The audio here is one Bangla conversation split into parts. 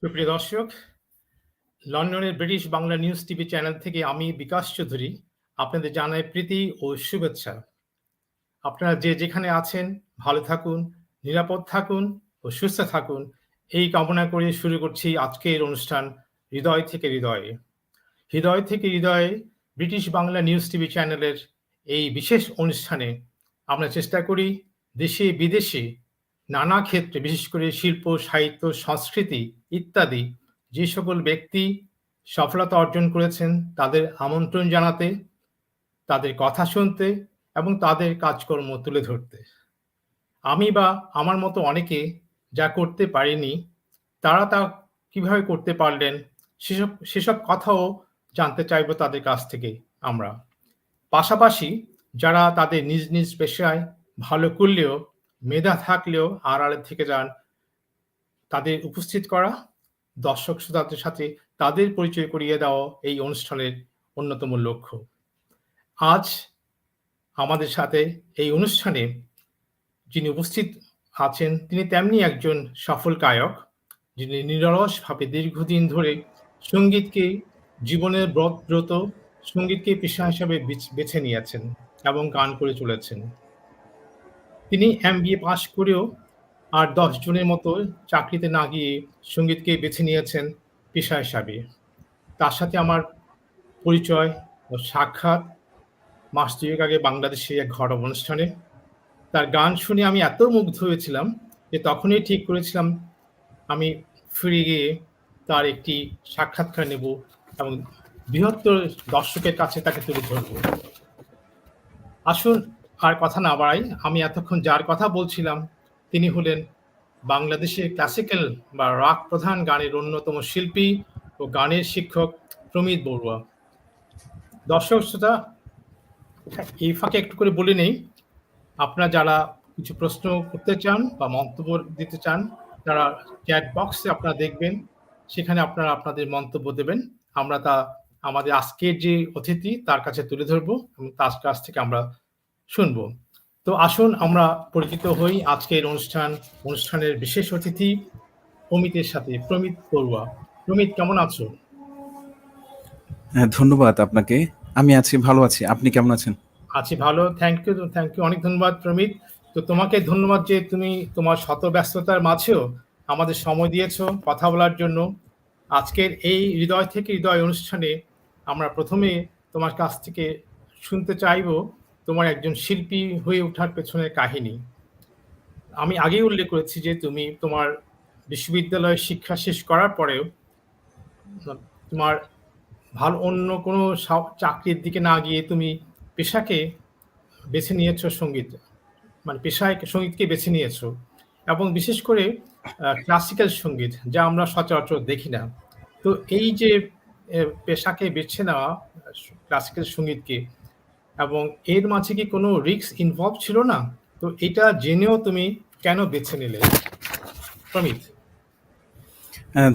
সুপ্রিয় দর্শক, লন্ডনের British Bangla news TV channel থেকে আমি বিকাশ চৌধুরী আপনাদের জানাই প্রীতি ও শুভেচ্ছা। আপনারা যে যেখানে আছেন ভালো থাকুন, নিরাপদ থাকুন ও সুস্থ থাকুন এই কামনা করে শুরু করছি আজকের অনুষ্ঠান হৃদয় থেকে হৃদয়ে। হৃদয় থেকে হৃদয়ে ব্রিটিশ বাংলা নিউজ টিভি চ্যানেলের এই বিশেষ অনুষ্ঠানে আমরা চেষ্টা করি দেশে বিদেশে নানা ক্ষেত্রে বিশেষ করে শিল্প, সাহিত্য, সংস্কৃতি ইত্যাদি যে সকল ব্যক্তি সফলতা অর্জন করেছেন তাদের আমন্ত্রণ জানাতে, তাদের কথা শুনতে এবং তাদের কাজকর্ম তুলে ধরতে। আমি বা আমার মতো অনেকে যা করতে পারেনি তারা তা কিভাবে করতে পারলেন সেসব কথাও জানতে চাইব তাদের কাছ থেকে আমরা। পাশাপাশি যারা তাদের নিজ নিজ পেশায় ভালো করলেও মেধা থাকলেও আড়ালে থেকে যান তাদের উপস্থিত করা, দর্শক শ্রোতাদের সাথে তাদের পরিচয় করিয়ে দেওয়া এই অনুষ্ঠানের অন্যতম লক্ষ্য। আজ আমাদের সাথে এই অনুষ্ঠানে যিনি উপস্থিত আছেন তিনি তেমনি একজন সফল গায়ক, যিনি নিরলসভাবে দীর্ঘদিন ধরে সঙ্গীতকে জীবনের ব্রত সঙ্গীতকে পেশা হিসাবে বেছে নিয়েছেন এবং গান করে চলেছেন। তিনি MBA পাশ করেও আর ১০ জনের মতো চাকরিতে না গিয়ে সঙ্গীতকে বেছে নিয়েছেন পেশা হিসাবে। তার সাথে আমার পরিচয় ও সাক্ষাৎ মাস ২ আগে বাংলাদেশে এক ঘরোয়া অনুষ্ঠানে। তার গান শুনে আমি এত মুগ্ধ হয়েছিলাম যে তখনই ঠিক করেছিলাম আমি ফিরে গিয়ে তার একটি সাক্ষাৎকার নেব এবং বৃহত্তর দর্শকের কাছে তাকে তুলে ধরব। আসুন আর কথা না বাড়াই, আমি এতক্ষণ যার কথা বলছিলাম তিনি হলেন বাংলাদেশের ক্লাসিক্যাল বা রাগ প্রধান গানের অন্যতম শিল্পী ও গানের শিক্ষক প্রমিত বড়ুয়া। দর্শক শ্রোতা, এই ফাঁকে একটু করে বলে নেই, আপনারা যারা কিছু প্রশ্ন করতে চান বা মন্তব্য দিতে চান তারা চ্যাট বক্সে আপনারা দেখবেন, সেখানে আপনারা আপনাদের মন্তব্য দেবেন। আমরা তা আমাদের আজকের যে অতিথি তার কাছে তুলে ধরবো এবং তার কাছ থেকে আমরা শুনবো। তো আসুন আমরা পরিচিত হই আজকের অনুষ্ঠানের বিশেষ অতিথি প্রমিতের সাথে। প্রমিত বড়ুয়া। প্রমিত, কেমন আছো? হ্যাঁ, ধন্যবাদ আপনাকে। আমি আছি, ভালো আছি। আপনি কেমন আছেন? আছি ভালো, থ্যাংক ইউ। অনেক ধন্যবাদ প্রমিত। তো তোমাকে ধন্যবাদ যে তুমি তোমার শত ব্যস্ততার মাঝেও আমাদের সময় দিয়েছো কথা বলার জন্য। আজকের এই হৃদয় থেকে হৃদয় অনুষ্ঠানে আমরা প্রথমে তোমার কাছ থেকে শুনতে চাইব তোমার একজন শিল্পী হয়ে ওঠার পেছনের কাহিনী। আমি আগেই উল্লেখ করেছি যে তুমি তোমার বিশ্ববিদ্যালয়ের শিক্ষা শেষ করার পরেও তোমার ভালো অন্য কোনো চাকরির দিকে না গিয়ে তুমি পেশাকে বেছে নিয়েছো সঙ্গীত, মানে পেশায় সঙ্গীতকে বেছে নিয়েছো এবং বিশেষ করে ক্লাসিক্যাল সঙ্গীত যা আমরা সচরাচর দেখি না। তো এই যে পেশাকে বেছে নেওয়া ক্লাসিক্যাল সঙ্গীতকে, এবং এর মাঝে কি কোনো রিস্ক ইনভলভ ছিল না? তো এটা জেনেও তুমি কেন বেছে নিলে প্রমিত?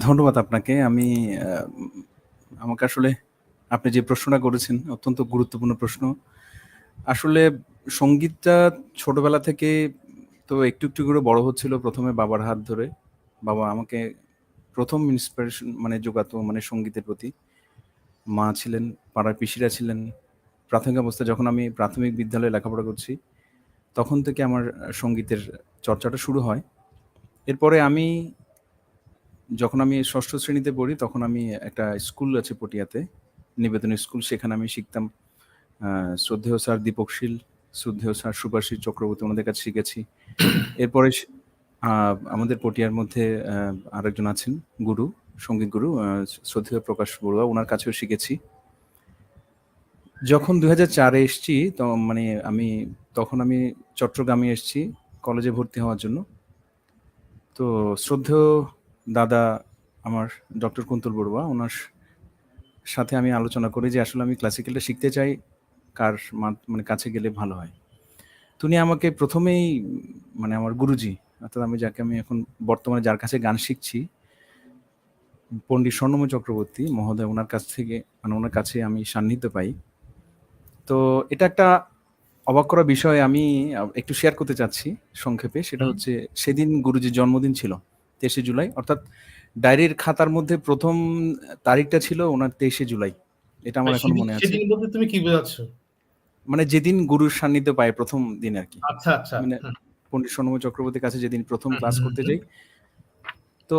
ধন্যবাদ আপনাকে। আমাকে আসলে আপনি যে প্রশ্নটা করেছেন অত্যন্ত গুরুত্বপূর্ণ প্রশ্ন। আসলে সঙ্গীতটা ছোটবেলা থেকে তো একটু একটু করে বড় হচ্ছিল প্রথমে বাবার হাত ধরে। বাবা আমাকে প্রথম ইন্সপিরেশন মানে জোগাতো মানে সঙ্গীতের প্রতি। মা ছিলেন, পাড়ার পিসিরা ছিলেন। প্রাথমিক অবস্থায় যখন আমি প্রাথমিক বিদ্যালয়ে লেখাপড়া করছি তখন থেকে আমার সঙ্গীতের চর্চাটা শুরু হয়। এরপরে যখন আমি ষষ্ঠ শ্রেণীতে পড়ি তখন আমি একটা স্কুল আছে পটিয়াতে, নিবেদন স্কুল, সেখানে আমি শিখতাম। শ্রদ্ধেয় স্যার দীপক শীল, শ্রদ্ধেয় স্যার সুভাষিস চক্রবর্তী, ওনাদের কাছে শিখেছি। এরপরে আমাদের পটিয়ার মধ্যে আরেকজন আছেন গুরু, সঙ্গীত গুরু, শ্রদ্ধেয় প্রকাশ বড়ুয়া, ওনার কাছেও শিখেছি। যখন 2004-এ এসছি তখন আমি চট্টগ্রামে এসছি কলেজে ভর্তি হওয়ার জন্য। তো শ্রদ্ধেয় দাদা আমার ডক্টর কুন্তল বড়ুয়া, ওনার সাথে আমি আলোচনা করি যে আসলে আমি ক্লাসিক্যালটা শিখতে চাই, কার কাছে গেলে ভালো হয়। তিনি আমাকে প্রথমেই আমার গুরুজি, অর্থাৎ আমি এখন বর্তমানে যার কাছে গান শিখছি, পণ্ডিত স্বর্ণময় চক্রবর্তী মহোদয়, ওনার কাছে আমি সান্নিধ্য পাই। তো এটা একটা অবাক করা বিষয় আমি একটু শেয়ার করতে চাচ্ছি সংক্ষেপে। সেটা হচ্ছে সেদিন গুরুজির জন্মদিন ছিল 23শে জুলাই, অর্থাৎ ডায়েরির খাতার মধ্যে প্রথম তারিখটা ছিল ওনার 23শে জুলাই। এটা আমার এখনো সেদিন মনে আছে। সেদিন বলতে তুমি কি বোঝাচ্ছ? মানে যেদিন গুরুর সান্নিধ্য পাই প্রথম দিন আর কি। আচ্ছা, আচ্ছা। মানে হুম, পণ্ডিত স্বর্ণময় চক্রবর্তীর কাছে যেদিন প্রথম হুম, ক্লাস হুম, করতে হুম। যাই। তো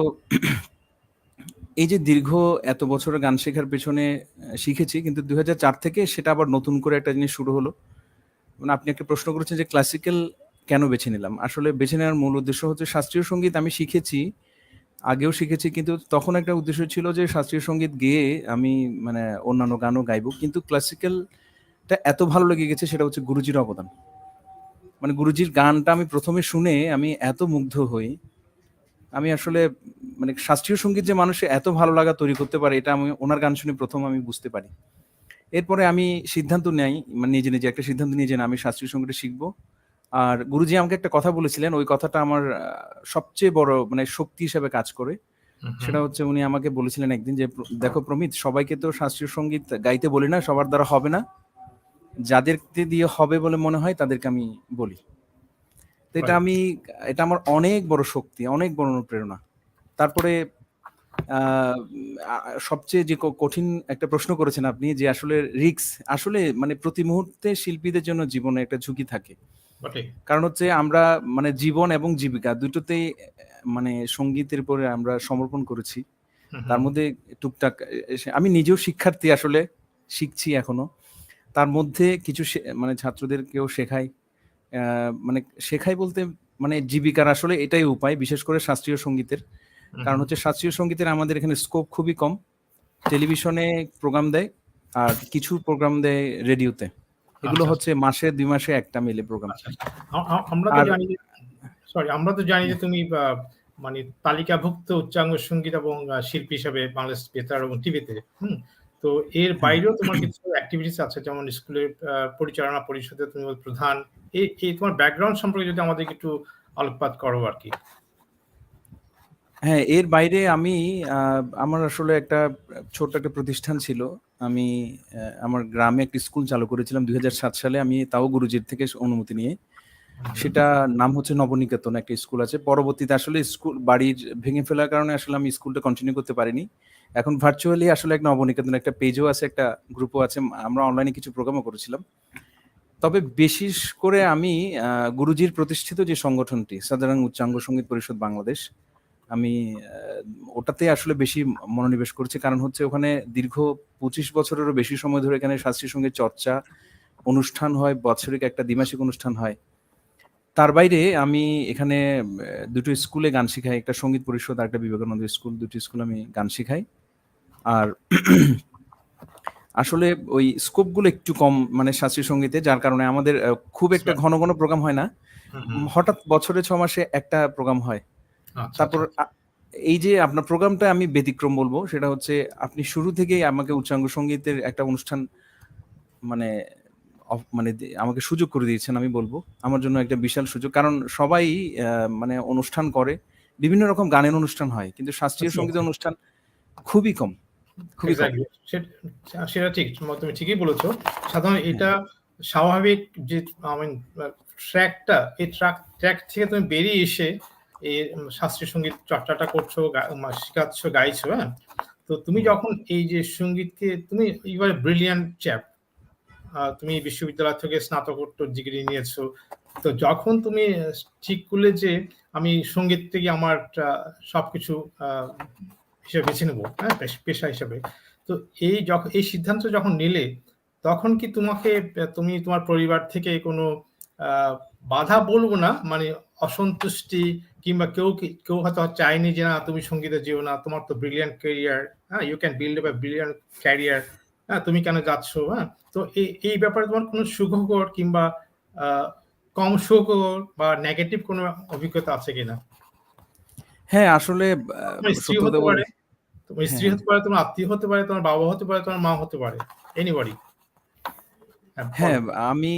এই যে দীর্ঘ এত বছরের গান শেখার পেছনে শিখেছি, কিন্তু 2004 থেকে সেটা আবার নতুন করে একটা জিনিস শুরু হলো। মানে আপনি একটা প্রশ্ন করেছেন যে ক্লাসিক্যাল কেন বেছে নিলাম? আসলে বেছে নেওয়ার মূল উদ্দেশ্য হচ্ছে শাস্ত্রীয় সঙ্গীত আমি শিখেছি, আগেও শিখেছি, কিন্তু তখন একটা উদ্দেশ্য ছিল যে শাস্ত্রীয় সঙ্গীত গেয়ে আমি মানে অন্যান্য গানও গাইবো। কিন্তু ক্লাসিক্যালটা এত ভালো লেগে গেছে, সেটা হচ্ছে গুরুজির অবদান। মানে গুরুজির গানটা আমি ১ম এ শুনে আমি এত মুগ্ধ হই। আমি আসলে মানে শাস্ত্রীয় সঙ্গীত যে মানুষের এত ভালো লাগা তৈরি করতে পারে, এটা আমি ওনার গান শুনে ১ম আমি বুঝতে পারি। এরপরে আমি সিদ্ধান্ত নেই, মানে নিজে একটা সিদ্ধান্ত নিই যে না, আমি শাস্ত্রীয় সঙ্গীতটা শিখবো। আর গুরুজি আমাকে একটা কথা বলেছিলেন, ওই কথাটা আমার সবচেয়ে বড় মানে শক্তি হিসেবে কাজ করে। হুম, হুম। সেটা হচ্ছে উনি আমাকে বলেছিলেন একদিন যে, "দেখো প্রমিত, সবাইকে তো শাস্ত্রীয় সঙ্গীত গাইতে বলি না, সবার দ্বারা হবে না। যাদেরকে দিয়ে হবে বলে মনে হয় তাদেরকে আমি বলি।" তো রাইট। এটা আমার অনেক বড় শক্তি, অনেক বড় অনুপ্রেরণা। তারপরে আ আ সবচেয়ে যে কঠিন একটা প্রশ্ন করেছেন আপনি যে আসলে রিস্ক, আসলে মানে প্রতি মুহূর্তে শিল্পীদের জন্য জীবনে একটা ঝুঁকি থাকে। বটেই। কারণ হচ্ছে আমরা মানে জীবন এবং জীবিকা দুটোতেই মানে সংগীতের উপরে আমরা সমর্পণ করেছি। হুম, তার হুম। মধ্যে টুকটাক আমি নিজেও শিক্ষার্থী, আসলে শিখছি এখনো। তার মধ্যে কিছু মানে ছাত্রদেরকেও শেখাই। অ্যা মানে শেখাই বলতে মানে জীবিকার আসলে এটাই উপায়, বিশেষ করে শাস্ত্রীয় সঙ্গীতের। হুম, কারণ হুম। হচ্ছে শাস্ত্রীয় সঙ্গীতের আমাদের এখানে স্কোপ খুবই কম। টেলিভিশনে প্রোগ্রাম দেয়, আর কিছু প্রোগ্রাম দেয় রেডিওতে। এগুলো আচ্ছা, আচ্ছা। হচ্ছে মাসে ২ মাসে ১ টা মেলে প্রোগ্রাম। আচ্ছা, আচ্ছা। আমরা তো আর জানি যে আমরা তো জানি যে তুমি মানে তালিকাভুক্ত উচ্চাঙ্গ সঙ্গীত এবং শিল্পী হিসাবে বাংলাদেশ বেতার এবং টিভিতে। হুম? তো এর হ্যাঁ। বাইরেও তোমার কিছু এক্টিভিটিস আছে, যেমন স্কুলের পরিচালনা পরিষদে তুমি প্রধান। এই তোমার ব্যাকগ্রাউন্ড সম্পর্কে যদি আমাদেরকে একটু আলোকপাত করো আরকি। হ্যাঁ, এর বাইরে আমি আ আমার আসলে একটা ছোট্ট একটা প্রতিষ্ঠান ছিল। আমি আমার গ্রামে একটি স্কুল চালু করেছিলাম ২০০৭ সালে। আমি তাও গুরুজির থেকে অনুমতি নিয়ে। হুম, সেটা নাম হচ্ছে নবনিকেতন, একটা স্কুল আছে। পরবর্তীতে আসলে স্কুল বাড়ির ভেঙে ফেলার কারণে আসলে আমি স্কুলটা কন্টিনিউ করতে পারিনি। এখন ভার্চুয়ালি আসলে এক নবনিকেতন একটা পেজও আছে, একটা গ্রুপও আছে। আমরা অনলাইনে কিছু প্রোগ্রামও করেছিলাম। তবে বিশেষ করে আমি গুরুজির প্রতিষ্ঠিত যে সংগঠনটি সাধারণ উচ্চাঙ্গ সঙ্গীত পরিষদ বাংলাদেশ, আমি আ ওটাতে আসলে বেশি মনোনিবেশ করছি। কারণ হচ্ছে ওখানে দীর্ঘ ২৫ বছরেরও বেশি সময় ধরে এখানে শাস্ত্রীয় সঙ্গীত চর্চা, অনুষ্ঠান হয়, বাৎসরিক একটা দ্বিমাসিক অনুষ্ঠান হয়। তার বাইরে আমি এখানে ২ টো স্কুলে গান শিখাই। একটা সঙ্গীত পরিষদ, আরেকটা বিবেকানন্দ স্কুল। ২ টি স্কুলে আমি গান শিখাই। আর আসলে ওই স্কোপ গুলো একটু কম মানে শাস্ত্রীয় সঙ্গীতে, যার কারণে আমাদের খুব একটা ঘন প্রোগ্রাম হয় না। হুম, হুম। হঠাৎ বছরে ৬ মাসে একটা প্রোগ্রাম হয়। আচ্ছা, তারপর আচ্ছা। এই যে আপনার প্রোগ্রামটা আমি ব্যতিক্রম বলব, সেটা হচ্ছে আপনি শুরু থেকেই আমাকে উচ্চাঙ্গ সংগীতের একটা অনুষ্ঠান মানে মানে আমাকে সুযোগ করে দিয়েছেন আমি বলব। আমার জন্য একটা বিশাল সুযোগ। কারণ সবাই মানে অনুষ্ঠান করে। বিভিন্ন রকম গানের অনুষ্ঠান হয়। কিন্তু শাস্ত্রীয় আচ্ছা, আচ্ছা। সঙ্গীতের অনুষ্ঠান খুবই কম, খুবই কম। এক্সাক্টলি। সেটা ঠিক। তুমি ঠিকই বলেছ। সাধারণত হ্যাঁ, এটা স্বাভাবিক যে আই মিন ট্র্যাকটা, এই ট্র্যাক থেকে তুমি বেরিয়ে এসে এই শাস্ত্রীয় সঙ্গীত চর্চাটা করছো, শিখাচ্ছ, গাইছো, হ্যাঁ? তো তুমি হুম। যখন এই যে সঙ্গীতকে তুমি ইউ আর ব্রিলিয়ান্ট চ্যাপ। তুমি বিশ্ববিদ্যালয় থেকে স্নাতকোত্তর ডিগ্রি নিয়েছো। তো যখন তুমি ঠিক করলে যে আমি সঙ্গীত থেকে আমার সবকিছু আ হিসেবে বেছে নেব, হ্যাঁ? পেশা হিসেবে। তো এই সিদ্ধান্ত যখন নিলে, তখন কি তোমাকে তুমি তোমার পরিবার থেকে কোনো আ বাধা বলব না, মানে অসন্তুষ্টি, কিংবা কেউ হয়তো চায়নি যে না তুমি সঙ্গীতে যেও না। তোমার তো ব্রিলিয়ান্ট ক্যারিয়ার, হ্যাঁ? You can build up a brilliant career. হ্যাঁ? তুমি কেন যাচ্ছ, হ্যাঁ? তো এই ব্যাপারে তোমার কোনো সুখকর কিংবা আ কম সুখকর বা নেগেটিভ কোনো অভিজ্ঞতা আছে কিনা? হ্যাঁ, আসলে তোমার স্ত্রী সত্য কথা হতে পারে, তোমার হ্যাঁ, স্ত্রী হ্যাঁ। হতে পারে, তোমার আত্মীয় হতে পারে, তোমার বাবা হতে পারে, তোমার মা হতে পারে। এনিবডি। হ্যাঁ, হ্যাঁ, বলো। আমি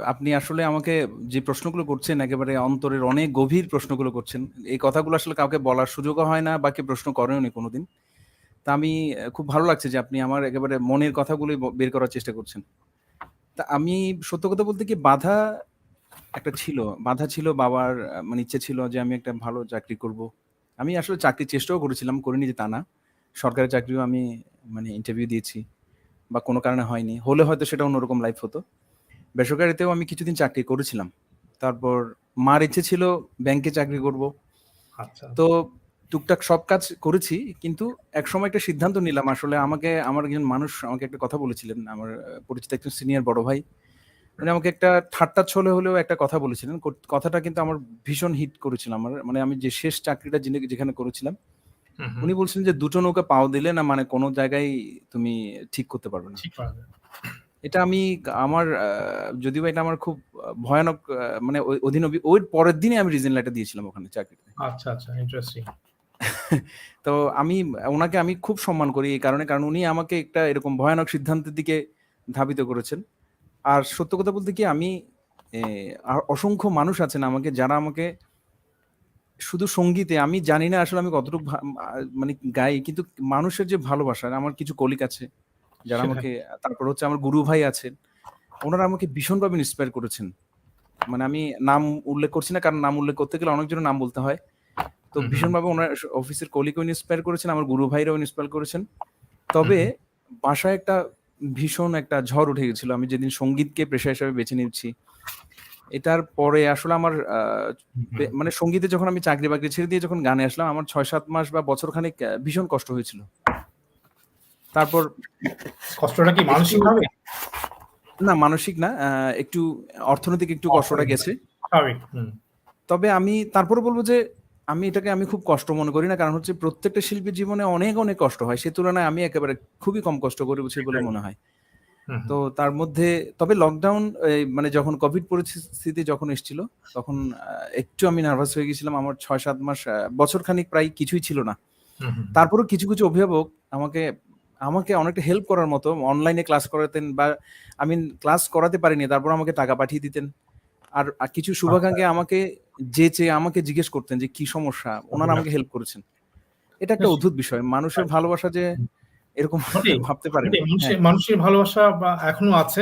আপনি আসলে আমাকে যে প্রশ্নগুলো করছেন একেবারে অন্তরের অনেক গভীর প্রশ্নগুলো করছেন। এই কথাগুলো আসলে কাউকে বলার সুযোগও হয় না বা কেউ প্রশ্ন করেওনি কোনোদিন। তা আমি খুব ভালো লাগছে যে আপনি আমার একেবারে মনের কথাগুলোই বের করার চেষ্টা করছেন। তা আমি সত্য কথা বলতে কি, বাধা একটা ছিল। বাধা ছিল বাবার মানে ইচ্ছে ছিল যে আমি একটা ভালো চাকরি করব। আমি আসলে চাকরির চেষ্টাও করেছিলাম, করিনি যে তা না। সরকারি চাকরিও আমি মানে ইন্টারভিউ দিয়েছি বা কোনো কারণে হয়নি। হলে হয়তো সেটা অন্যরকম লাইফ হতো। বেসরকারিতেও আমি কিছুদিন চাকরি করেছিলাম। তারপর মার ইচ্ছে ছিল ব্যাংকে চাকরি করব। আচ্ছা। তো টুকটাক সব কাজ করেছি। কিন্তু একসময় একটা সিদ্ধান্ত নিলাম আসলে আমার একজন মানুষ আমাকে একটা কথা বলেছিলেন। আমার পরিচিত একজন সিনিয়র বড় ভাই। উনি আমাকে একটা ঠাট্টা ছলে হলেও একটা কথা বলেছিলেন। কথাটা কিন্তু আমার ভীষণ হিট করেছিল আমার। মানে আমি যে শেষ চাকরিটা যেখানে করেছিলাম, হুম, হুম। উনি বলছিলেন যে, "দুটো নৌকা পাও দিলে না মানে কোন জায়গায় তুমি ঠিক করতে পারবে না।" ঠিক করা যায়। এটা আমি আমার যদিও এটা আমার খুব ভয়ানক মানে অধীন ওই পরের দিনই আমি রিজাইন লেটার দিয়েছিলাম ওখানে চাকরিতে। আচ্ছা, আচ্ছা, ইন্টারেস্টিং। তো আমি উনাকে আমি খুব সম্মান করি এই কারণে, কারণ উনি আমাকে একটা এরকম ভয়ানক সিদ্ধান্তের দিকে ধাবিত করেছেন। আর সত্য কথা বলতে কি আমি এ আর অসংখ্য মানুষ আছেন যারা আমাকে শুধু সংগীতে আমি জানি না আসলে আমি কতটুকু মানে গাই, কিন্তু মানুষের যে ভালোবাসা, আমার কিছু কলিগ আছে যারা সেটাই। আমাকে, তারপর হচ্ছে আমার গুরু ভাই আছেন। উনারা আমাকে ভীষণভাবে ইন্সপায়ার করেছেন। মানে আমি নাম উল্লেখ করছি না, কারণ নাম উল্লেখ করতে গেলে অনেকজনের নাম বলতে হয়। তো হুম, হুম। ভীষণভাবে উনার অফিসের কলিগও ইন্সপায়ার করেছেন, আমার গুরু ভাইরাও ইন্সপায়ার করেছেন। হুম, তবে হুম। বাসায় ভীষণ একটা ঝড় উঠে গেছিল। আমি যেদিন সংগীতকে পেশা হিসেবে বেছে নিচ্ছি, এটার পরে আসলে আমার হুম, হুম। মানে সংগীতে যখন আমি চাকরি-বাকরি ছেড়ে দিয়ে যখন গানে আসলাম, আমার ৬-৭ মাস বা বছরখানেক ভীষণ কষ্ট হয়েছিল। তারপর কষ্টটা কি একটু, মানসিকভাবে? না মানসিক না, একটু অর্থনৈতিক একটু কষ্টটা অর্থনৈতিক গেছে। স্বাভাবিক। হুম। তবে আমি তারপরও বলব যে আমি খুব কষ্ট মনে করি না। কারণ হচ্ছে প্রত্যেকটা শিল্পীর জীবনে অনেক, অনেক কষ্ট হয়। সে তুলনায় আমি একেবারে খুবই কম কষ্ট করেছি বলে সেটাই। মনে হয়। হুম, হুম। তো তার মধ্যে তবে লকডাউন মানে যখন কোভিড পরিস্থিতি যখন এসছিল, তখন একটু আমি নার্ভাস হয়ে গেছিলাম। আমার ৬-৭ মাস বছরখানেক প্রায় কিছুই ছিল না। হুম, হুম। তারপরেও কিছু, কিছু অভিভাবক আমাকে আমাকে অনেকটা হেল্প করার মতো অনলাইনে ক্লাস করাতেন, বা আমি ক্লাস করাতে পারিনি। তারপর আমাকে টাকা পাঠিয়ে দিতেন। আর কিছু আচ্ছা, শুভাকাঙ্ক্ষী আচ্ছা। আমাকে চেয়ে আমাকে জিজ্ঞেস করতেন যে, "কি সমস্যা?" উনারা আমাকে হেল্প করেছেন। এটা একটা বেশ অদ্ভুত বিষয়। মানুষের ভালোবাসা যে এরকম ওটাই, ভাবতে পারেন। ওটাই হ্যাঁ, মানুষের ভালোবাসা বা এখনো আছে।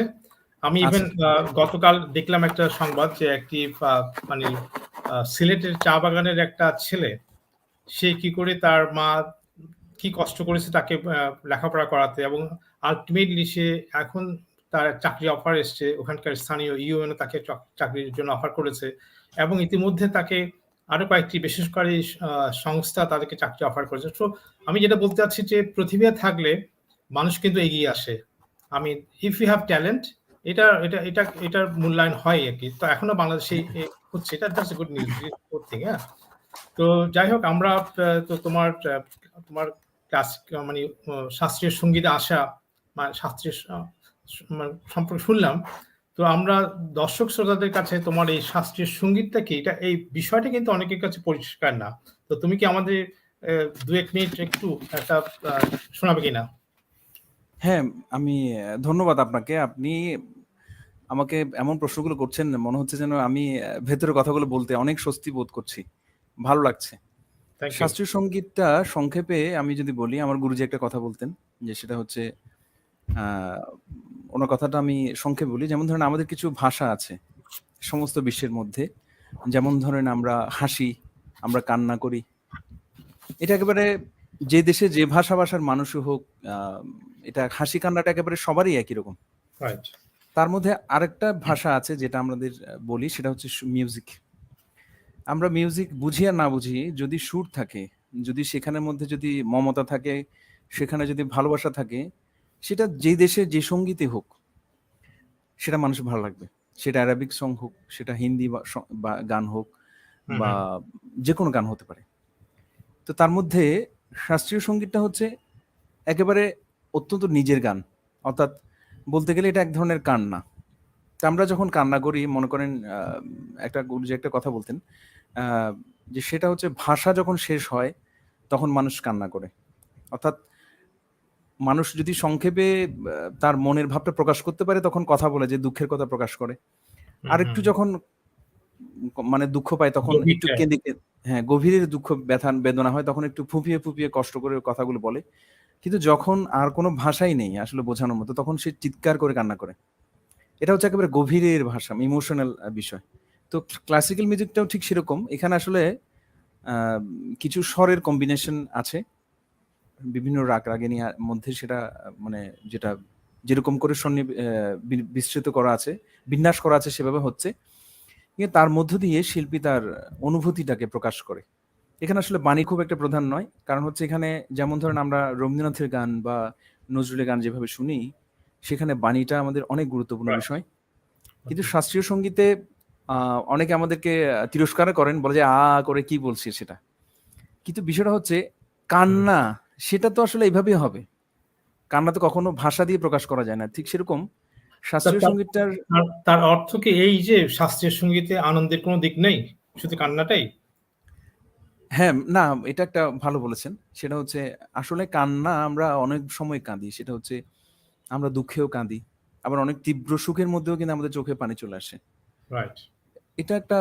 আমি ইভেন আছে। গতকাল দেখলাম একটা সংবাদ যে একটি মানে সিলেটের চা বাগানের একটা ছেলে, সে কি করে তার মা কি কষ্ট করেছে তাকে লেখাপড়া করাতে, এবং আল্টিমেটলি সে এখন তার চাকরি অফার এসছে। ওখানকার স্থানীয় ইউএনও তাকে চাকরির জন্য অফার করেছে, এবং ইতিমধ্যে তাকে আরো কয়েকটি বেসরকারি সংস্থা তাদেরকে চাকরি অফার করেছে। সো আমি যেটা বলতে চাচ্ছি যে প্রতিভা থাকলে মানুষ কিন্তু এগিয়ে আসে। আমি ইফ ইউ হ্যাভ ট্যালেন্ট, এটার মূল্যায়ন হয় আরকি। তো এখনো বাংলাদেশে হচ্ছে। এটা that's a good news, good thing, হ্যাঁ? তো যাই হোক, আমরা তো তোমার ক্লাসিক মানে শাস্ত্রীয় সঙ্গীতে আসা বা শাস্ত্রীয় মানে সম্পর্কে শুনলাম। তো আমরা দর্শক শ্রোতাদের কাছে তোমার এই শাস্ত্রীয় সঙ্গীতটা কি? এই বিষয়টা কিন্তু অনেকের কাছে পরিষ্কার না। তো তুমি কি আমাদের ২-১ মিনিট একটু একটা আ শোনাবে কিনা? হ্যাঁ, আমি ধন্যবাদ আপনাকে। আপনি আমাকে এমন প্রশ্নগুলো করছেন, মনে হচ্ছে যেন আমি ভেতরের কথাগুলো বলতে অনেক স্বস্তি বোধ করছি। ভালো লাগছে। Thank you. শাস্ত্রীয় সংগীতটা সংক্ষেপে আমি যদি বলি, আমার গুরুজি একটা কথা বলতেন যে সেটা হচ্ছে আ ওনার কথাটা আমি সংক্ষেপে বলি। যেমন ধরেন আমাদের কিছু ভাষা আছে সমস্ত বিশ্বের মধ্যে। যেমন ধরেন আমরা হাসি, আমরা কান্না করি। এটা একেবারে যে দেশে যে ভাষাভাষার মানুষই হোক, আ এটা হাসি কান্নাটা একেবারে সবারই একই রকম। রাইট। তার মধ্যে আরেকটা ভাষা আছে যেটা আমাদের বলি সেটা হচ্ছে মিউজিক। আমরা মিউজিক বুঝি আর না বুঝি, যদি সুর থাকে, যদি সেখানের মধ্যে যদি মমতা থাকে, সেখানে যদি ভালোবাসা থাকে, সেটা যেই দেশে যে সংগীতই হোক, সেটা মানুষের ভালো লাগবে। সেটা অ্যারাবিক সং হোক, সেটা হিন্দি বা গান হোক, হুম, বা হুম। যেকোনো গান হতে পারে। তো তার মধ্যে শাস্ত্রীয় সংগীতটা হচ্ছে একেবারে অত্যন্ত নিজের গান। অর্থাৎ বলতে গেলে এটা এক ধরনের কান্না। তো আমরা যখন কান্না করি মনে করেন, একটা গুরুজি একটা কথা বলতেন, আ যে সেটা হচ্ছে ভাষা যখন শেষ হয় তখন মানুষ কান্না করে। অর্থাৎ মানুষ যদি সংক্ষেপে তার মনের ভাবটা প্রকাশ করতে পারে তখন কথা বলে যে দুঃখের কথা প্রকাশ করে। হুম, হুম। আরেকটু যখন মানে দুঃখ পায় তখন একটু গভীরটায়। কেঁদে হ্যাঁ, গভীরের দুঃখ ব্যথা বেদনা হয় তখন একটু ফুঁপিয়ে, ফুঁপিয়ে কষ্ট করে কথাগুলো বলে। কিন্তু যখন আর কোনো ভাষাই নেই আসলে বোঝানোর মতো তখন সে চিৎকার করে কান্না করে। এটা হচ্ছে একেবারে গভীরের ভাষা, ইমোশনাল বিষয়। তো ক্লাসিক্যাল মিউজিকটাও ঠিক সেরকম। এখানে আসলে কিছু স্বরের কম্বিনেশন আছে বিভিন্ন রাগ রাগিনী মধ্যে, সেটা মানে যেটা যেরকম করে বিস্তৃত করা আছে, বিন্যাস করা আছে সেভাবে হচ্ছে, কিন্তু তার মধ্য দিয়ে শিল্পী তার অনুভূতিটাকে প্রকাশ করে। এখানে আসলে বাণী খুব একটা প্রধান নয়, কারণ হচ্ছে এখানে যেমন ধরেন আমরা রবীন্দ্রনাথের গান বা নজরুলের গান যেভাবে শুনি, সেখানে বাণীটা আমাদের অনেক গুরুত্বপূর্ণ রাইট। বিষয়। কিন্তু শাস্ত্রীয় সঙ্গীতে অনেকে আমাদেরকে তিরস্কার করেন, বলে যে করে কি বলছি সেটা। কিন্তু বিষয়টা হচ্ছে কান্না, সেটা তো আসলে এইভাবেই হবে। কান্না তো কখনো ভাষা দিয়ে প্রকাশ করা যায় না। ঠিক সেরকম শাস্ত্রীয় সঙ্গীতটার তার অর্থ কি এই যে শাস্ত্রীয় সঙ্গীতে আনন্দের কোনো দিক নেই, শুধু কান্নাটাই? হ্যাঁ, না, এটা একটা ভালো বলেছেন। সেটা হচ্ছে আসলে কান্না আমরা অনেক সময় কাঁদি। সেটা হচ্ছে আমরা দুঃখেও কাঁদি। আবার অনেক তীব্র সুখের মধ্যেও কিন্তু আমাদের চোখে পানি চলে আসে। রাইট। এটা একটা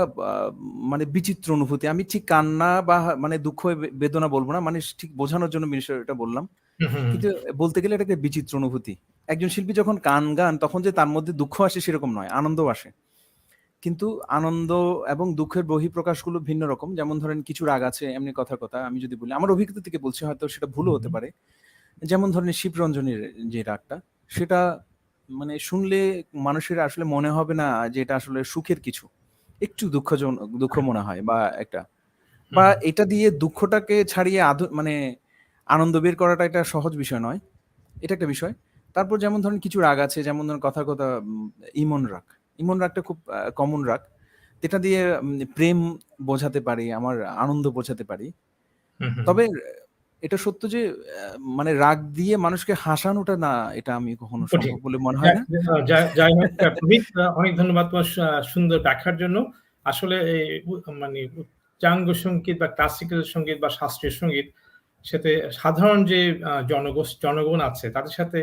মানে বিচিত্র অনুভূতি। আমি ঠিক কান্না বা মানে দুঃখ বেদনা বলব না। মানে ঠিক বোঝানোর জন্য বিষয়টা বললাম। কিন্তু বলতে গেলে এটা একটা বিচিত্র অনুভূতি। একজন শিল্পী যখন গান তখন যে তার মধ্যে দুঃখ আসে সেরকম নয়, আনন্দও আসে। কিন্তু আনন্দ এবং দুঃখের বহিঃপ্রকাশগুলো ভিন্ন রকম। যেমন ধরেন কিছু রাগ আছে, এমনি কথার কথা আমি যদি বলি, আমার অভিজ্ঞতা থেকে বলছি, হয়তো সেটা ভুলও হতে পারে। যেমন ধরেন শিবরঞ্জনীর যে রাগটা, সেটা মানে শুনলে মানুষের আসলে মনে হবে না যে এটা আসলে সুখের কিছু। একটু দুঃখ মনে হয় বা একটা, বা এটা দিয়ে দুঃখটাকে ছাড়িয়ে মানে আনন্দ বের করাটা একটা সহজ বিষয় নয়। এটা একটা বিষয়। তারপর যেমন ধরেন কিছু রাগ আছে, যেমন ধরেন কথার কথা ইমন রাগ। ইমন রাগটা খুব কমন রাগ। যেটা দিয়ে প্রেম বোঝাতে পারি, আমার আনন্দ বোঝাতে পারি। তবে এটা সত্য যে মানে রাগ দিয়ে মানুষকে হাসানোটা না, এটা আমি কখনো কঠিন। সম্ভব বলে মনে হয় না। যাই হোক, প্রবীর, অনেক ধন্যবাদ তোমার সুন্দর ব্যাখ্যার জন্য। আসলে মানে উচ্চাঙ্গ সঙ্গীত বা ক্লাসিক্যাল সঙ্গীত বা শাস্ত্রীয় সঙ্গীত, সাথে সাধারণ যে জনগণ আছে তাদের সাথে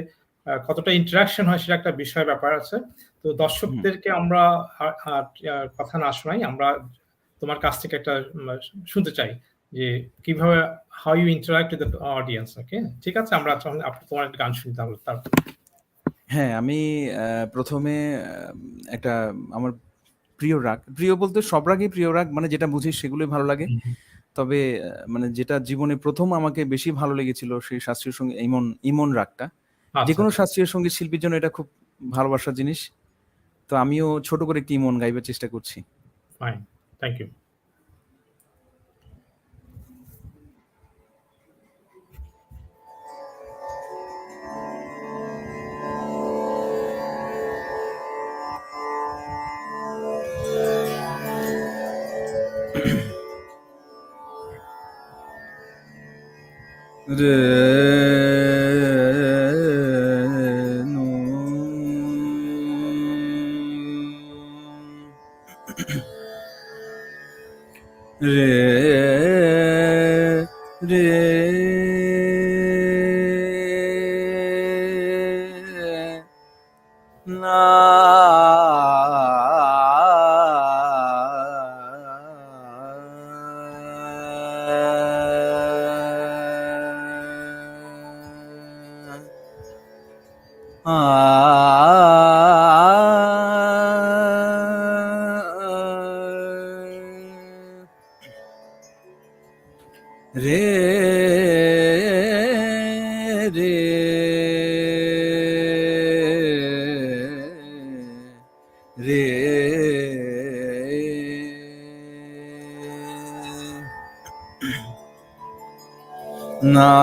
কতটা ইন্টারাকশন হয় সেটা একটা বিষয় ব্যাপার আছে। তো হুম। দর্শকদেরকে আমরা কথা না শোনাই, আমরা তোমার কাছ থেকে একটা শুনতে চাই যে কিভাবে how you interact with the audience. Okay, ঠিক আছে, আমরা তোমার একটা গান শুনি তাহলে। হ্যাঁ, আমি ১ম এ একটা আমার প্রিয় রাগ, প্রিয় বলতে সব রাগই প্রিয় রাগ, মানে যেটা বুঝি সেগুলোই ভালো লাগে। তবে মানে যেটা জীবনে ১ম আমাকে বেশি ভালো লেগেছিল সেই শাস্ত্রীয় সঙ্গীত ইমন রাগটা। আচ্ছা, যেকোনো আচ্ছা, শাস্ত্রীয় সঙ্গীত শিল্পীর জন্য এটা খুব ভালোবাসার জিনিস। তো আমিও ছোট করে একটি ইমন গাইবার চেষ্টা করছি। ফাইন। Thank you. রে নু রে রে না রে রে রে না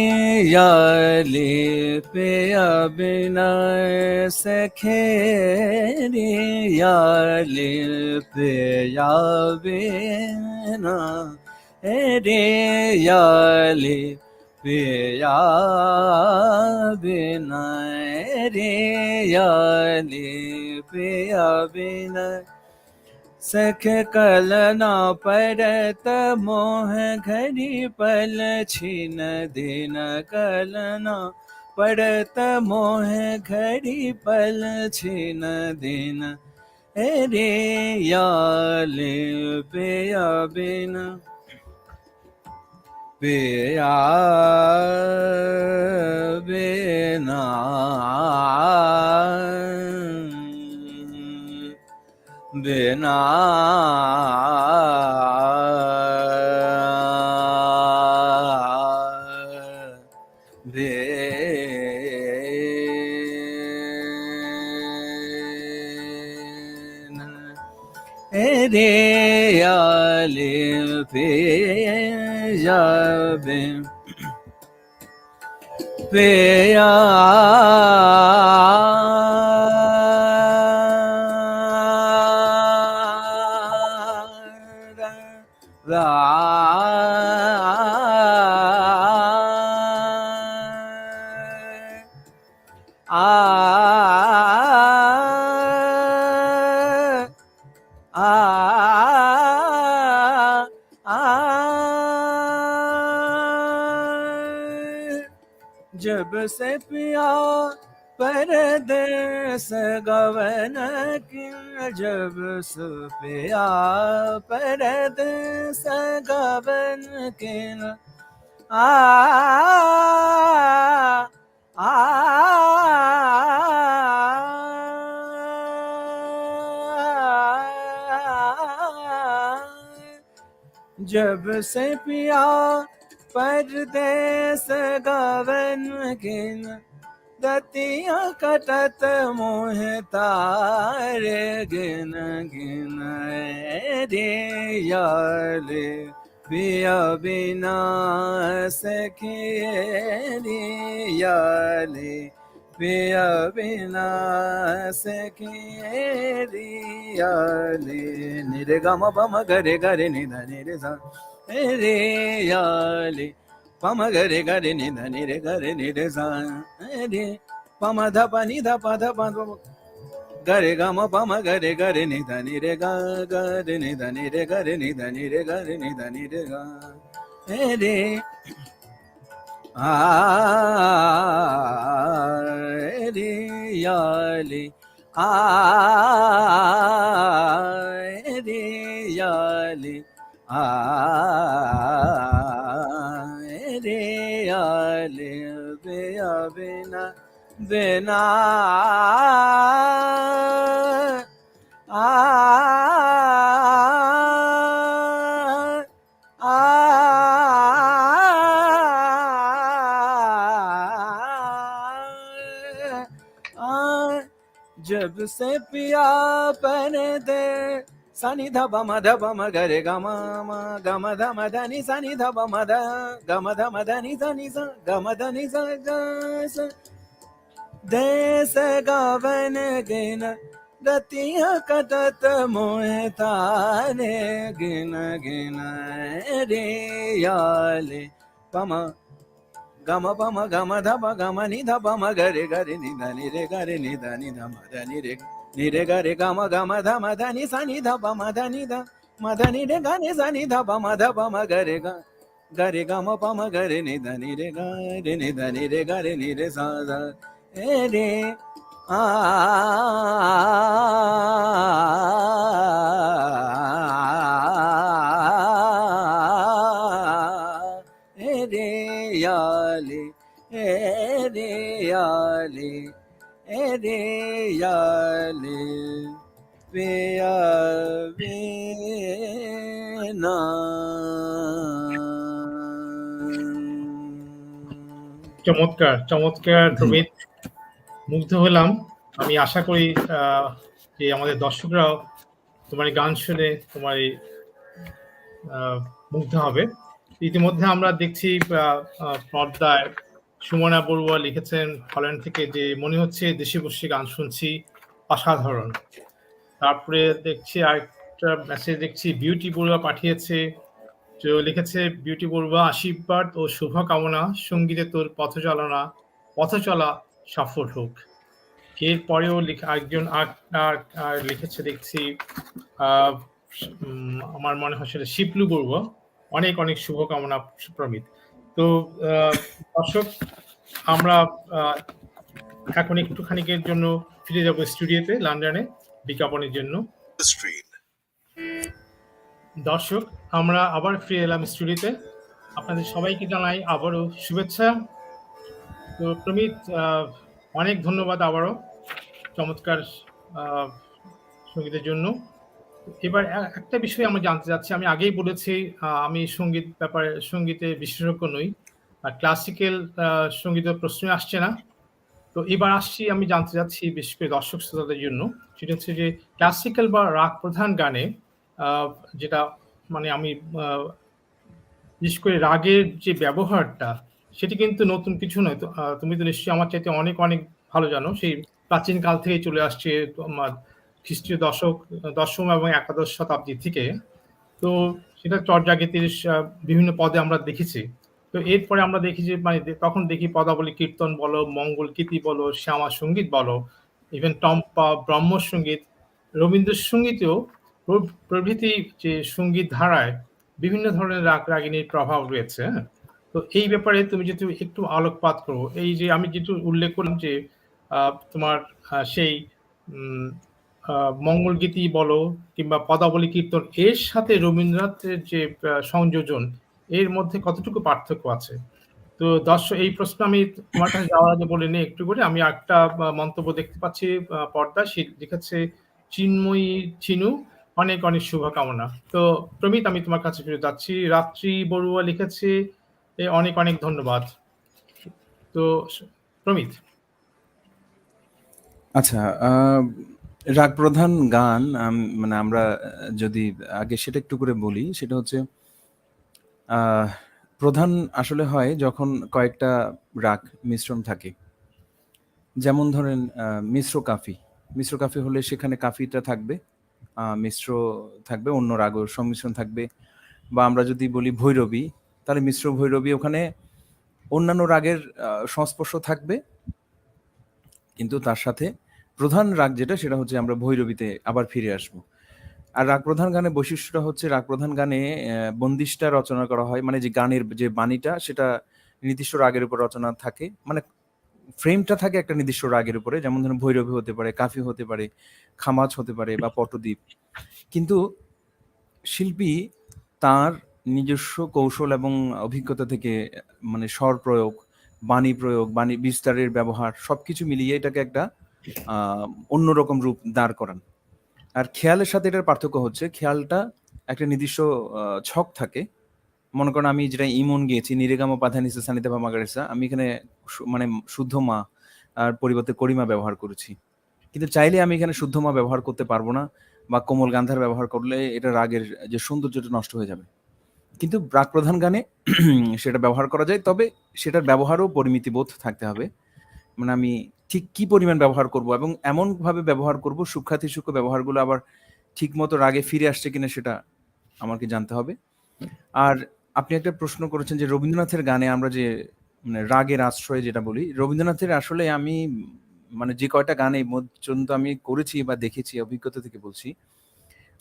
এরিয়ালি পেয়া বিনয় সখে রিয়ালি পেয়া বিনা এরিয়ালি পেয়া বিনয় রিয়ালি পেয়া বিনয় सख कल न परत मोह घरी पल छिन दिन कल न परत मोह घरी पल छिन दिन रे याल पेया बिन पिया बिना बिना रे आले पे जाबे पिया जब से पिया परदेस गवन किन जब से पिया परदेस गवन किन आ जब से पिया परदेस गवन गिन दतिया कटत मोह तारे गिन गिन रे याले पिया बिना सखे रे याले पिया बिना सखे रे याले निरे गम बम गरे गरे निध निरे सा रे याले पम गरे गरे निध निरे गरे निरे सा रे पम ध प नि ध प ध प गरे गम पम गरे गरे निध निरे ग गरे निध निरे गरे निध निरे गरे निध निरे ग रे आ रे याले आ रे याले आ रे याले पिया बिना बिना जब से पिया परदे सनि ध ब म गरे ग म ध म ध नि सनि ध ब म ध ग म ध म ध नि स नि स ग म ध नि स ग स देस गवन गिन रतिया कटत मोह तारे गिन गिन रे याले पम गम पम गम ध प गम नि ध प म गरे गरे नि ध नि रे गरे नि ध नि ध म ध नि रे गरे गम गम ध म ध नि स नि ध प म ध नि ध म ध नि रे ग नि स नि ध प म ध प म गरे ग गरे गम प म गरे नि ध नि रे ग रे नि ध नि रे गरे नि रे सा ध ए रे आ रे याले रे याले रे याले पिया बिना চমৎকার চমৎকার প্রমিত, মুগ্ধ হলাম। আমি আশা করি যে আমাদের দর্শকরাও তোমার এই গান শুনে তোমার এই মুগ্ধ হবে। ইতিমধ্যে আমরা দেখছি পর্দায় সুমনা বড়ুয়া লিখেছেন হল্যান্ড থেকে যে মনে হচ্ছে দেশে বসে গান শুনছি, অসাধারণ। তারপরে দেখছি আরেকটা মেসেজ দেখছি বিউটি বড়ুয়া পাঠিয়েছে, যে লিখেছে বিউটি বড়ুয়া আশীর্বাদ ও শুভকামনা, সঙ্গীতে তোর পথ চলা সফল হোক। এরপরেও একজন আর লিখেছে দেখছি আমার মনে হয় সেটা শিবলু বড়ুয়া, অনেক অনেক শুভকামনা প্রমিত। তো দর্শক, আমরা এখন একটুখানিকের জন্য ফিরে যাব স্টুডিওতে লন্ডনে বিজ্ঞাপনের জন্য। দর্শক, আমরা আবার ফিরে এলাম স্টুডিওতে। আপনাদের সবাইকে জানাই আবারও শুভেচ্ছা। তো প্রমিত, অনেক ধন্যবাদ আবারও চমৎকার আহ, সঙ্গীতের জন্য। এবার একটা বিষয় আমরা জানতে চাচ্ছি, আমি আগেই বলেছি আমি সঙ্গীতে বিশেষজ্ঞ নই, ক্লাসিক্যাল সঙ্গীতের প্রশ্ন আসছে না। তো এবার আসছি, আমি জানতে চাচ্ছি বিশেষ করে দর্শক শ্রোতাদের জন্য, সেটা হচ্ছে যে ক্লাসিক্যাল বা রাগ প্রধান গানে যেটা মানে আমি বিশেষ করে রাগের যে ব্যবহারটা, সেটি কিন্তু নতুন কিছু নয়। তো তুমি তো নিশ্চয়ই আমার চাইতে অনেক অনেক ভালো জানো, সেই প্রাচীন কাল থেকেই চলে আসছে তোমার খ্রিস্টীয় দশম এবং একাদশ শতাব্দী থেকে। তো সেটা চর্যাগীতির বিভিন্ন পদে আমরা দেখেছি। তো এরপরে আমরা দেখি যে মানে তখন দেখি পদাবলী কীর্তন বলো, মঙ্গল গীতি বলো, শ্যামা সঙ্গীত বলো, ইভেন টম্পা, ব্রহ্মসঙ্গীত, রবীন্দ্রসঙ্গীতেও প্রভৃতি যে সঙ্গীত ধারায় বিভিন্ন ধরনের রাগ রাগিনীর প্রভাব রয়েছে। হ্যাঁ, তো এই ব্যাপারে তুমি যদি একটু আলোকপাত করো, এই যে আমি যেটু উল্লেখ করলাম যে তোমার সেই মঙ্গল গীতি বলো কিংবা পদাবলী কীর্তন, এর সাথে রবীন্দ্রনাথের যে সংযোজন, এর মধ্যে কতটুকু পার্থক্য আছে? তো দর্শক, এই প্রশ্ন আমি তোমার কাছে যাওয়ার আগে বলে নিই একটু করে। আমি একটা মন্তব্য দেখতে পাচ্ছি পর্দায়, সে লিখেছে চিন্ময়ী চিনু, অনেক অনেক শুভকামনা। তো প্রমিত, আমি তোমার কাছে ফিরে যাচ্ছি। রাত্রি বড়ুয়া লিখেছে অনেক অনেক ধন্যবাদ। তো প্রমিত। আচ্ছা, রাগ প্রধান গান মানে আমরা যদি আগে সেটা একটু করে বলি, সেটা হচ্ছে প্রধান আসলে হয় যখন কয়েকটা রাগ মিশ্রণ থাকে। যেমন ধরেন মিশ্র কাফি হলে সেখানে কাফিটা থাকবে, মিশ্র থাকবে, অন্য রাগও সংমিশ্রণ থাকবে। বা আমরা যদি বলি ভৈরবী, তাহলে মিশ্র ভৈরবী, ওখানে অন্যান্য রাগের সংস্পর্শ থাকবে, কিন্তু তার সাথে প্রধান রাগ যেটা সেটা হচ্ছে আমরা ভৈরবীতে আবার ফিরে আসব। আর রাগ প্রধান গানের বৈশিষ্ট্যটা হচ্ছে রাগ প্রধান গানে বন্দিশটা রচনা করা হয়, মানে যে গানের যে বাণীটা সেটা নির্দিষ্ট রাগের উপর রচনা থাকে, মানে ফ্রেমটা থাকে একটা নির্দিষ্ট রাগের উপরে। যেমন ধরুন ভৈরবী হতে পারে, কাফি হতে পারে, খামাজ হতে পারে বা পটদ্বীপ। কিন্তু শিল্পী তার নিজস্ব কৌশল এবং অভিজ্ঞতা থেকে মানে স্বর প্রয়োগ, বাণী প্রয়োগ, বাণী বিস্তারের ব্যবহার সবকিছু মিলিয়ে এটাকে একটা অন্যরকম রূপ দাঁড় করান। আর খেয়ালের সাথে এটার পার্থক্য হচ্ছে খেয়ালটা একটা নির্দিষ্ট ছক থাকে। মনে করেন আমি যেটা ইমন গিয়েছি নিরেগামা পাধানিসা সানিতা ভামাগারেসা, আমি এখানে মানে শুদ্ধ মা আর পরিবর্তে করিমা ব্যবহার করেছি। কিন্তু চাইলে আমি এখানে শুদ্ধ মা ব্যবহার করতে পারবো না, বা কোমল গান্ধার ব্যবহার করলে এটা রাগের যে সৌন্দর্যটা নষ্ট হয়ে যাবে। কিন্তু রাগ প্রধান গানে সেটা ব্যবহার করা যায়, তবে সেটার ব্যবহারও পরিমিতি বোধ থাকতে হবে। মানে আমি ঠিক কি পরিমাণ ব্যবহার করব এবং এমন ভাবে ব্যবহার করব সূক্ষ্মাতি সূক্ষ্ম ব্যবহারগুলো আবার ঠিক মতো রাগে ফিরে আসছে কিনা সেটা আমাকে জানতে হবে। আর আপনি একটা প্রশ্ন করেছেন যে রবীন্দ্রনাথের গানে আমরা যে মানে রাগের আশ্রয় যেটা বলি, রবীন্দ্রনাথের আসলে আমি মানে যে কয়টা গানে পর্যন্ত আমি করেছি বা দেখেছি অভিজ্ঞতা থেকে বলছি,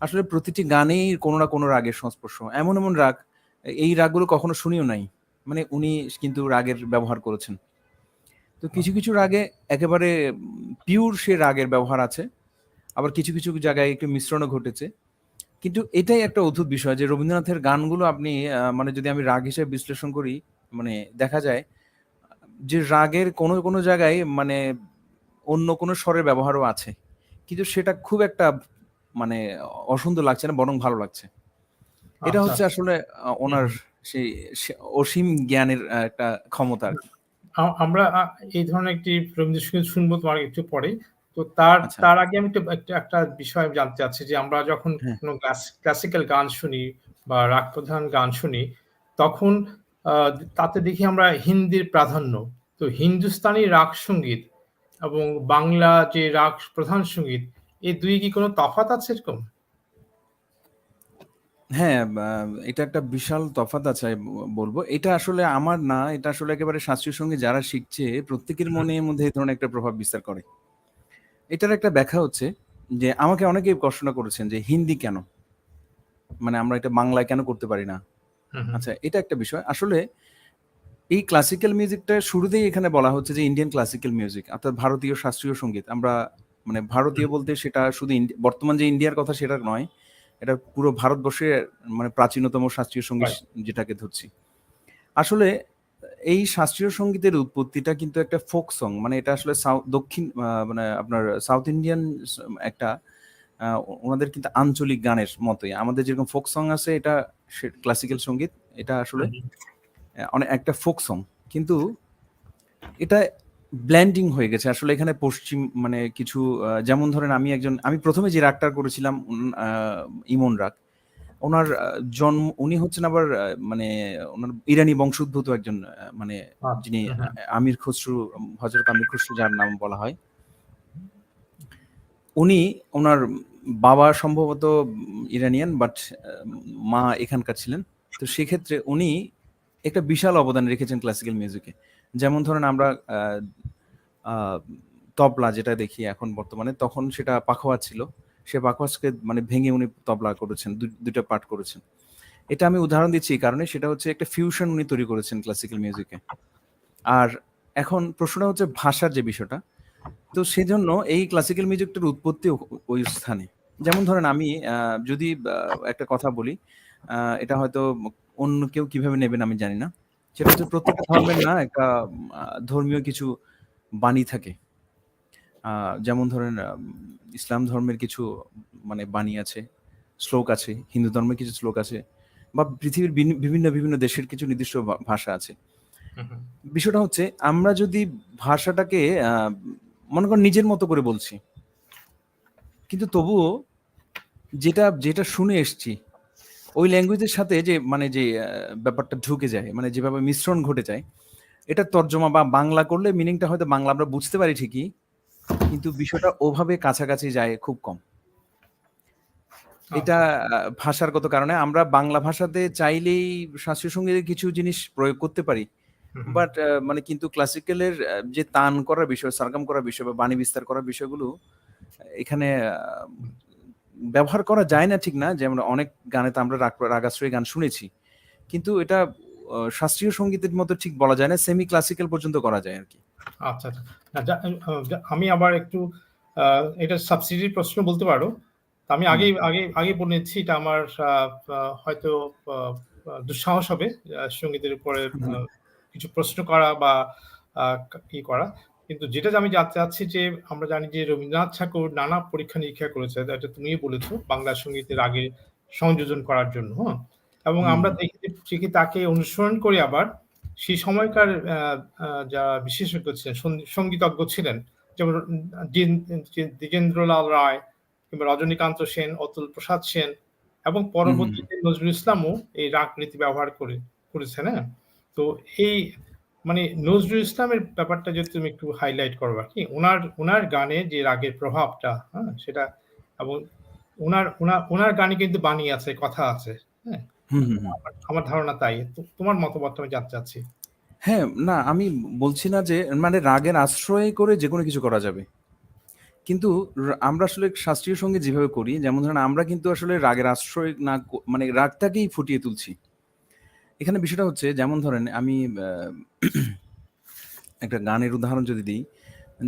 আসলে প্রতিটি গানেই কোনো না কোনো রাগের সংস্পর্শ। এমন এমন রাগ, এই রাগগুলো কখনো শুনিও নাই, মানে উনি কিন্তু রাগের ব্যবহার করেছেন। তো কিছু কিছু রাগে একেবারে পিওর সে রাগের ব্যবহার আছে, আবার কিছু কিছু জায়গায় একটু মিশ্রণও ঘটেছে। কিন্তু এটাই একটা অদ্ভুত বিষয় যে রবীন্দ্রনাথের গানগুলো আপনি মানে যদি আমি রাগ হিসেবে বিশ্লেষণ করি, মানে দেখা যায় যে রাগের কোনো কোনো জায়গায় মানে অন্য কোনো স্বরের ব্যবহারও আছে, কিন্তু সেটা খুব একটা মানে অসুন্দর লাগছে না, বরং ভালো লাগছে। এটা আচ্ছা। হচ্ছে আসলে ওনার সেই অসীম জ্ঞানের একটা ক্ষমতা আর কি। আমরা এই ধরনের একটি রবীন্দ্রসঙ্গীত শুনবো তোমার একটু পরে। তো তার আচ্ছা, তার আগে আমি একটা বিষয় জানতে চাচ্ছি যে আমরা যখন হ্যাঁ। কোনো ক্লাসিক্যাল গান শুনি বা রাগ প্রধান গান শুনি, তখন তাতে দেখি আমরা হিন্দির প্রাধান্য। তো হিন্দুস্তানি রাগ সঙ্গীত এবং বাংলা যে রাগ প্রধান সঙ্গীত, এই দুই কি কোনো তফাৎ আছে এরকম? হ্যাঁ, এটা একটা বিশাল তফাৎ আছে বলবো। এটা আসলে আমার না, এটা আসলে একেবারে শাস্ত্রীয় সঙ্গীত যারা শিখছে প্রত্যেকের মনের মধ্যে এই ধরনের একটা প্রভাব বিস্তার করে। এটার একটা ব্যাখ্যা হচ্ছে যে আমাকে অনেকেই প্রশ্ন করেছেন যে হিন্দি কেন? মানে আমরা এটা বাংলায় কেন করতে পারি না? হুম, হুম, আচ্ছা, এটা একটা বিষয়। আসলে এই ক্লাসিক্যাল মিউজিকটা শুরুতেই এখানে বলা হচ্ছে যে ইন্ডিয়ান ক্লাসিক্যাল মিউজিক, অর্থাৎ ভারতীয় শাস্ত্রীয় সঙ্গীত। আমরা মানে ভারতীয় হুম, বলতে সেটা শুধু বর্তমান যে ইন্ডিয়ার কথা সেটা নয়, এটা পুরো ভারতবর্ষের মানে প্রাচীনতম শাস্ত্রীয় সঙ্গীত right, যেটাকে ধরছি। আসলে এই শাস্ত্রীয় সঙ্গীতের উৎপত্তিটা কিন্তু একটা ফোক সং, মানে এটা আসলে দক্ষিণ মানে আপনার সাউথ ইন্ডিয়ান একটা ওনাদের কিন্তু আঞ্চলিক গানের মতোই। আমাদের যেরকম ফোক সং আছে, এটা ক্লাসিক্যাল সঙ্গীত, এটা আসলে অনেক একটা ফোক সং, কিন্তু এটা ব্ল্যান্ডিং হয়ে গেছে আসলে এখানে পশ্চিম মানে কিছু যেমন ধরেন আমি প্রথমে যে রাগটা করেছিলাম ইমন রাগ, ওনার জন্ম, উনি হচ্ছেন আবার মানে ওনার ইরানি বংশোদ্ভূত একজন মানে যিনি আমির খসরু, হযরত আমির খসরু যার নাম বলা হয়, উনি ওনার বাবা সম্ভবত ইরানিয়ান, বাট মা এখানকার ছিলেন। তো সেক্ষেত্রে উনি একটা বিশাল অবদান রেখেছেন ক্লাসিক্যাল মিউজিকে। যেমন ধরেন আমরা আহ, তবলা যেটা দেখি এখন বর্তমানে, তখন সেটা পাখোয়াজ ছিল, সে পাখোয়াজকে মানে ভেঙে উনি তবলা করেছেন, দুইটা পার্ট করেছেন। এটা আমি উদাহরণ দিচ্ছি এই কারণে, সেটা হচ্ছে একটা ফিউশন উনি তৈরি করেছেন ক্লাসিক্যাল মিউজিকে। আর এখন প্রশ্নটা হচ্ছে ভাষার যে বিষয়টা, তো সেজন্য এই ক্লাসিক্যাল মিউজিকটার উৎপত্তি ওই স্থানে। যেমন ধরেন আমি যদি একটা কথা বলি, এটা হয়তো অন্য কেউ কিভাবে নেবেন আমি জানি না, সেটা হচ্ছে প্রত্যেকটা ধর্মের না একটা ধর্মীয় কিছু বাণী থাকে। যেমন ধরেন ইসলাম ধর্মের কিছু মানে বাণী আছে, শ্লোক আছে, হিন্দু ধর্মের কিছু শ্লোক আছে, বা পৃথিবীর বিভিন্ন বিভিন্ন দেশের কিছু নির্দিষ্ট ভাষা আছে। বিষয়টা হচ্ছে আমরা যদি ভাষাটাকে মনে করেন নিজের মতো করে বলছি, কিন্তু তবুও যেটা যেটা শুনে এসছি ওই ল্যাঙ্গুয়েজের সাথে যে মানে যে ব্যাপারটা ঢুকে যায়, মানে যেভাবে মিশ্রণ ঘটে যায়, এটা তর্জমা বা বাংলা করলে মিনিংটা হয়তো বাংলা আমরা বুঝতে পারি ঠিকই, কিন্তু বিষয়টা ওভাবে কাছাকাছি যায় খুব কম। এটা ভাষারগত কারণে আমরা বাংলা ভাষাতে চাইলেই শাস্ত্রীয় সঙ্গীতের কিছু জিনিস প্রয়োগ করতে পারি, বাট মানে কিন্তু ক্লাসিক্যালের যে তান করার বিষয়, সারগাম করার বিষয় বা বাণী বিস্তার করার বিষয়গুলো এখানে ব্যবহার করা যায় না, ঠিক না? যেমন অনেক গানে তো আমরা রাগাশ্রয়ী গান শুনেছি, কিন্তু এটা শাস্ত্রীয় সঙ্গীতের মতো ঠিক বলা যায় না, সেমি ক্লাসিক্যাল পর্যন্ত করা যায় আর কি। আচ্ছা, আচ্ছা। আমি আবার একটু এটা সাবসিডির প্রশ্ন বলতে পারো। আমি আগে বলে নিচ্ছি, এটা আমার হয়তো দুঃসাহস হবে সঙ্গীতের উপরে কিছু প্রশ্ন করা বা ই করা। কিন্তু যেটা আমি জানতে চাচ্ছি যে আমরা জানি যে রবীন্দ্রনাথ ঠাকুর নানা পরীক্ষা নিরীক্ষা করেছে, এটা তুমিও বলেছো, বাংলা সঙ্গীতের আগে সংযোজন করার জন্য। হ্যাঁ, এবং আমরা দেখি তাকে অনুসরণ করে আবার সেই সময়কার যারা বিশেষজ্ঞ ছিলেন, সঙ্গীতজ্ঞ ছিলেন, যেমন দ্বিজেন্দ্রলাল রায় কিংবা রজনীকান্ত সেন, অতুল প্রসাদ সেন, এবং পরবর্তীতে নজরুল ইসলামও এই রাগ রীতি ব্যবহার করেছেন। হ্যাঁ, তো এই মানে নজরুল ইসলামের ব্যাপারটা যদি তুমি একটু হাইলাইট করো আর কি, ওনার গানে যে রাগের প্রভাবটা, হ্যাঁ, সেটা, এবং ওনার গানে কিন্তু বাণী আছে, কথা আছে। হ্যাঁ, আমার ধারণা তাই। তোমার মতামত আমি জানতে চাচ্ছি। হ্যাঁ, না আমি বলছি না যে মানে রাগের আশ্রয় করে যে কোনো কিছু করা যাবে, কিন্তু আমরা আসলে শাস্ত্রীয় সঙ্গীত যেভাবে করি, যেমন ধরেন আমরা কিন্তু আসলে রাগের আশ্রয় না মানে রাগটাকেই ফুটিয়ে তুলছি। এখানে বিষয়টা হচ্ছে যেমন ধরেন আমি একটা গানের উদাহরণ যদি দিই,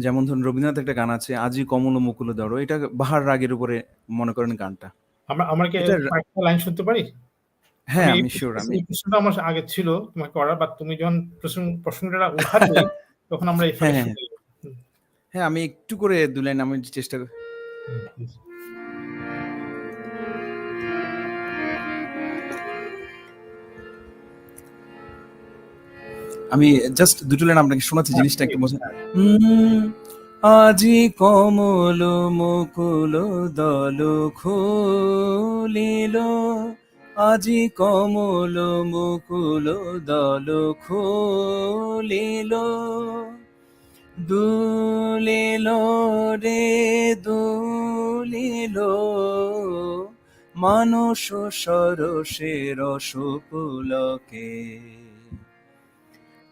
যেমন ধরুন রবীন্দ্রনাথ একটা গান আছে, আজি কমল মুকুল ধরো, এটা বাহার রাগের উপরে মনে করেন গানটা। আমরা কি এটা কয়েকটা লাইন শুনতে পারি? হ্যাঁ, এই আমি শিওর। এই প্রশ্নটা আমার আগে ছিল তোমাকে করার, বাট তুমি যখন প্রশ্নটা উঠালে তখন আমরা হ্যাঁ, এখানে হ্যাঁ, শুনে নেব। হ্যাঁ, আমি একটু করে দু লাইন আমি চেষ্টা করি। আমি জাস্ট দুটো লাইন আপনাকে শোনাচ্ছি, জিনিসটা একটু বোঝেন। আজি কমল মুকুল দল খুলিল, আজি কমল মুকুল দল খুলিল, দুলিল রে দুলিল, মানস সরসের রস পুলকে,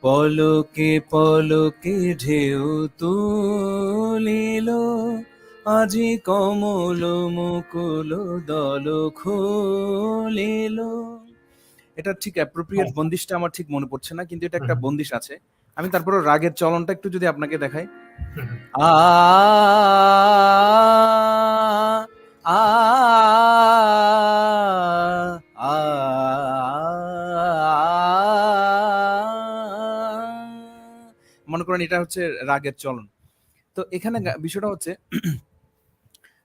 পলকে পলকে ঢেউ তুলিল, আজি কমল মুকুল দল খুলিল। এটা ঠিক অ্যাপ্রোপ্রিয়েট বন্দিশটা আমার ঠিক মনে পড়ছে না, কিন্তু এটা একটা বন্দিশ আছে। আমি তারপরে রাগের চলনটা একটু যদি আপনাকে দেখাই, আ আ আ করেন এটা হচ্ছে রাগের চলন। তো এখানে বিষয়টা হচ্ছে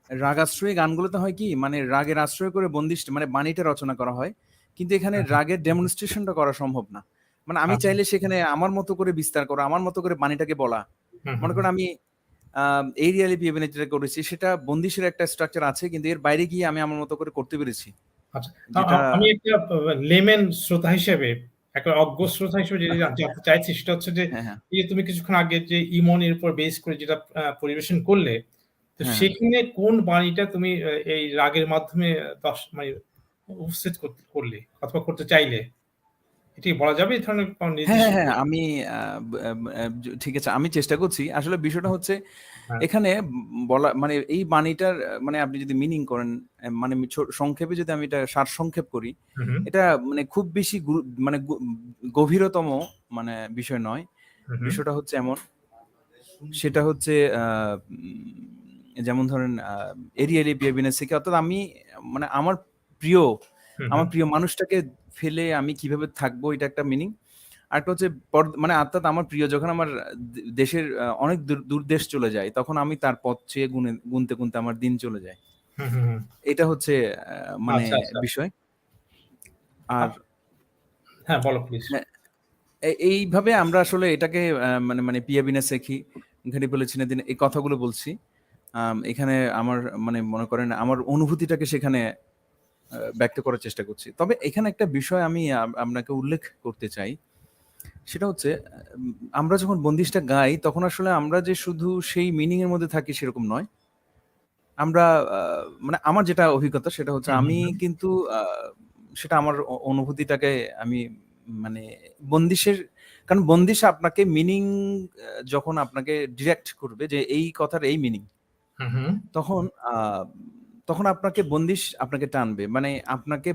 রাগাশ্রয়ী গানগুলোতে হয় কি, মানে রাগের আশ্রয় করে বন্দিশ মানে বাণীটা রচনা করা হয়, কিন্তু এখানে রাগের ডেমনস্ট্রেশনটা করা সম্ভব না। মানে আমি চাইলে সেখানে আমার মতো করে বিস্তার করা, আমার মতো করে বাণীটাকে বলা, মনে করেন আমি এই রিয়ালিটি ইভেন্ট যেটা করেছি সেটা বন্দিশের একটা স্ট্রাকচার আছে, কিন্তু এর বাইরে গিয়ে আমি আমার মতো করে করতে পেরেছি। আচ্ছা, যেটা আমি একটা লেমেন শ্রোতা হিসেবে, একটা অজ্ঞ শ্রোতা হিসেবে যেটা জানতে চাইছি সেটা হচ্ছে যে হ্যাঁ, হ্যাঁ, এই যে তুমি কিছুক্ষণ আগে যে ইমনের উপর বেস করে যেটা পরিবেশন করলে, তো হ্যাঁ, সেখানে কোন বাণীটা তুমি এই রাগের মাধ্যমে মানে উপস্থিত করলে অথবা করতে চাইলে, এটা কি বলা যাবে এই ধরনের কোনো হ্যাঁ, নির্দিষ্ট? হ্যাঁ, হ্যাঁ, আমি ঠিক আছে, আমি চেষ্টা করছি। আসলে বিষয়টা হচ্ছে হ্যাঁ, এখানে বলা মানে এই বাণীটার মানে আপনি যদি মিনিং করেন, মানে সংক্ষেপে যদি আমি এটা সারসংক্ষেপ করি, হুম, হুম, এটা মানে খুব বেশি মানে গভীরতম মানে বিষয় নয়। হুম, হুম, বিষয়টা হচ্ছে এমন, সেটা হচ্ছে যেমন ধরেন এরিয়ালি বিহেভিয়ার থেকে, অর্থাৎ আমি মানে প্রিয় হুম, আমার হুম, প্রিয় মানুষটাকে ফেলে আমি কিভাবে থাকবো, এটা একটা মিনিং। আরেকটা হচ্ছে মানে অর্থাৎ আমার প্রিয় যখন আমার দেশের অনেক দূর দেশ চলে যায়, তখন আমি তার পথ চেয়ে গুনতে গুনতে আমার দিন চলে যায়। হুম, হুম, হুম। এটা হচ্ছে মানে আচ্ছা, আচ্ছা। বিষয়। আর হ্যাঁ, বলো প্লিজ। হ্যাঁ, এইভাবে আমরা আসলে এটাকে মানে মানে পিয়া বিনা শেখি ঘাড়ি বলেছেন দিন এই কথাগুলো বলছি। এখানে আমার মানে মনে করেন আমার অনুভূতিটাকে সেখানে ব্যক্ত করার চেষ্টা করছি। তবে এখানে একটা বিষয় আমি আপনাকে উল্লেখ করতে চাই। সেটা হচ্ছে আমরা যখন বন্দিশটা গাই তখন আসলে আমরা যে শুধু সেই মিনিং এর মধ্যে থাকি সেরকম নয়। আমরা আ মানে আমার যেটা অভিজ্ঞতা সেটা হচ্ছে হুম, হুম, আমি হুম, কিন্তু সেটা আমার অনুভূতিটাকে আমি মানে বন্দিশের, কারণ বন্দিশ আপনাকে মিনিং যখন আপনাকে ডিরেক্ট করবে যে এই কথার এই মিনিং, হুম, হুম। তখন তখন আপনাকে বন্দিশ আপনাকে টানবে। মানে আপনাকে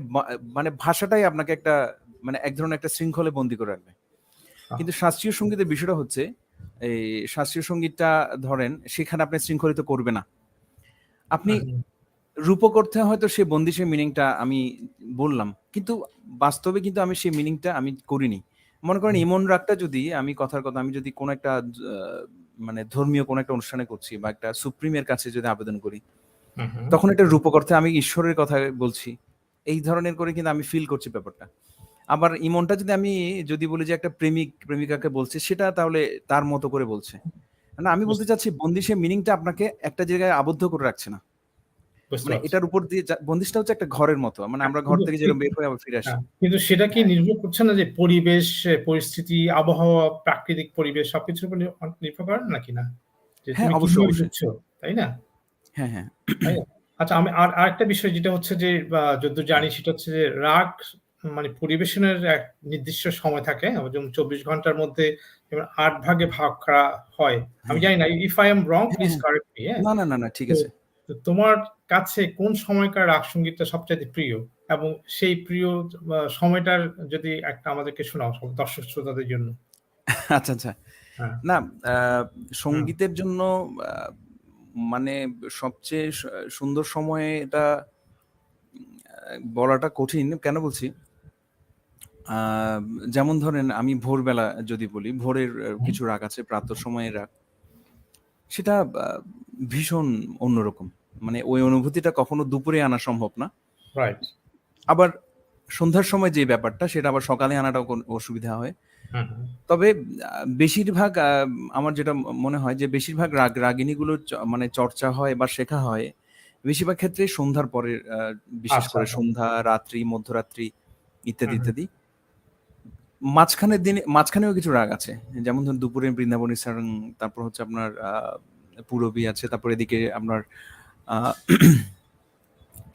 মানে ভাষাটাই আপনাকে একটা মানে এক ধরনের একটা শৃঙ্খলে বন্দী করে রাখবে। আহ, কিন্তু শাস্ত্রীয় সংগীতের বিষয়টা হচ্ছে, এই শাস্ত্রীয় সংগীতটা ধরেন সেখানে আপনি শৃঙ্খলিত করবে না। আপনি হুম, হুম, রূপক অর্থে হয়তো সেই বন্দিশের মিনিংটা আমি বললাম। কিন্তু বাস্তবে কিন্তু আমি সেই মিনিংটা আমি করিনি। মনে করেন ইমন রাগটা যদি আমি কথার কথা আমি যদি কোনো একটা মানে ধর্মীয় কোনো একটা অনুষ্ঠানে করছি বা একটা সুপ্রিমের কাছে যদি আবেদন করি, হুম, হুম। তখন এটা রূপক অর্থে আমি ঈশ্বরের কথা বলছি। এই ধরনের করে কিন্তু আমি ফিল করছি ব্যাপারটা। আবার ইমনটা যদি আমি যদি বলি যে একটা প্রেমিকাকে বলছে, সেটা তাহলে তার মতো করে বলছে। না, আমি বলতে চাচ্ছি বন্দিশের মিনিংটা আপনাকে একটা জায়গায় আবদ্ধ করে রাখছে না। বুঝতে মানে পারছি। এটার উপর দিয়ে বন্দিশটা হচ্ছে একটা ঘরের মতো। মানে হ্যাঁ, আমরা ঘর কিন্তু থেকে যেরকম বের হয়ে আবার ফিরে আসি। হ্যাঁ, কিন্তু সেটা কি হ্যাঁ, নির্ভর করছে না যে পরিবেশ, পরিস্থিতি, আবহাওয়া, প্রাকৃতিক পরিবেশ সবকিছুর উপর নির্ভর করে নাকি না? যে হ্যাঁ, তুমি অবশ্যই, কিভাবে অবশ্যই। বুঝছো, তাই না? হ্যাঁ, হ্যাঁ। তাই না? আচ্ছা, আমি আরেকটা বিষয় যেটা হচ্ছে যে যতদূর জানি সেটা হচ্ছে যে রাগ মানে পরিবেশনের এক নির্দিষ্ট সময় থাকে। যেমন ২৪ ঘন্টার মধ্যে যেমন ৮ ভাগে ভাগ করা হয়। আমি হ্যাঁ, জানি হ্যাঁ। না, ইফ আই এম রং হ্যাঁ, প্লিজ হ্যাঁ। কারেক্ট মি, হ্যাঁ? না, না, না, না, ঠিক তো আছে। তো তোমার কাছে কোন সময়কার রাগ সংগীতটা সবচাইতে প্রিয়? এবং সেই প্রিয় সময়টার যদি একটা আমাদেরকে শোনাও সব দর্শক শ্রোতাদের জন্য। আচ্ছা, আচ্ছা। হ্যাঁ। না, আ হুম, সংগীতের জন্য আ মানে সবচেয়ে সুন্দর সময় এটা বলাটা কঠিন। কেন বলছি? আ যেমন ধরেন আমি ভোরবেলা যদি বলি, ভোরের হুম, কিছু রাগ আছে, প্রাতঃ সময়ের রাগ। সেটা ভীষণ অন্যরকম। মানে ওই অনুভূতিটা কখনো দুপুরে আনা সম্ভব না। রাইট। আবার সন্ধ্যার সময় যে ব্যাপারটা সেটা আবার সকালে আনাটাও অসুবিধা হয়। হুম, হুম, তবে বেশিরভাগ আমার যেটা মনে হয় যে বেশিরভাগ রাগিণীগুলোর মানে চর্চা হয় বা শেখা হয় বেশিরভাগ ক্ষেত্রেই সন্ধ্যার পরে, বিশেষ আচ্ছা, করে আচ্ছা। সন্ধ্যা, রাত্রি, মধ্যরাত্রি ইত্যাদি, হুম, হুম, ইত্যাদি। মাঝখানেও কিছু রাগ আছে। যেমন ধরুন দুপুরে বৃন্দাবনী সারং, তারপর হচ্ছে আপনার পূরবী আছে, তারপর এদিকে আপনার আ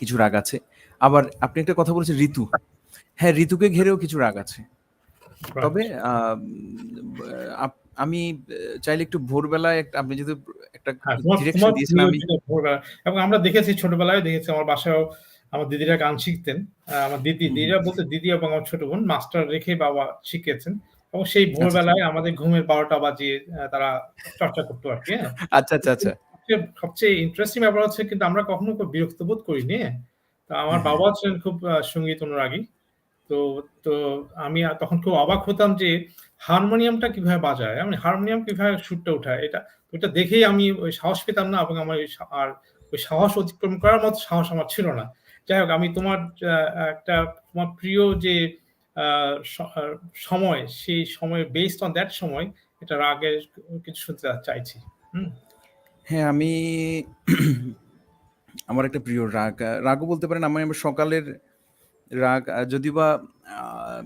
কিছু রাগ আছে। আবার আপনি একটা কথা বলেছেন ঋতু। হ্যাঁ, ঋতুকে ঘিরেও কিছু রাগ আছে। রাইট। তবে আমি চাইলে একটু ভোরবেলায় আপনি যদি একটা হ্যাঁ, তোমার ডিরেকশন তোমার দিয়েছেন প্রিয় আমি। যেটা ভোরবেলা, এবং আমরা দেখেছি ছোটবেলায় দেখেছি আমার বাসায়ও আমার দিদিরা গান শিখতেন। আমার হুম, হুম। দিদিরা বলতে দিদি এবং আমার ছোট বোন মাস্টার রেখে বাবা শিখিয়েছেন। এবং সেই আচ্ছা, আচ্ছা। ভোরবেলায় আমাদের ঘুমের ১২টা বাজিয়ে তারা চর্চা করতো আরকি, হ্যাঁ? আচ্ছা, আচ্ছা, আচ্ছা। সবচেয়ে ইন্টারেস্টিং ব্যাপার হচ্ছে কিন্তু আমরা কখনো বিরক্ত বোধ করিনি, হ্যাঁ? তো আমার হ্যাঁ, হ্যাঁ। বাবাও ছিলেন খুব সঙ্গীত অনুরাগী। তো তো আমি তখন খুব অবাক হতাম যে হারমোনিয়ামটা কিভাবে বাজায়, আমি হারমোনিয়াম কিভাবে সুরটা উঠায়, ওইটা দেখেই আমি ওই সাহস পেতাম না, এবং আমার আর ওই সাহস অতিক্রম করার মতো সাহস আমার ছিল না। যাই হোক, আমি তোমার তোমার প্রিয় যে সময়, সেই সময় বেসড অন দ্যাট সময় এটা রাগের কিছু শুনতে চাইছি। হ্যাঁ, আমি আমার একটা প্রিয় রাগও বলতে পারেন। আমার সকালের রাগ, যদিবা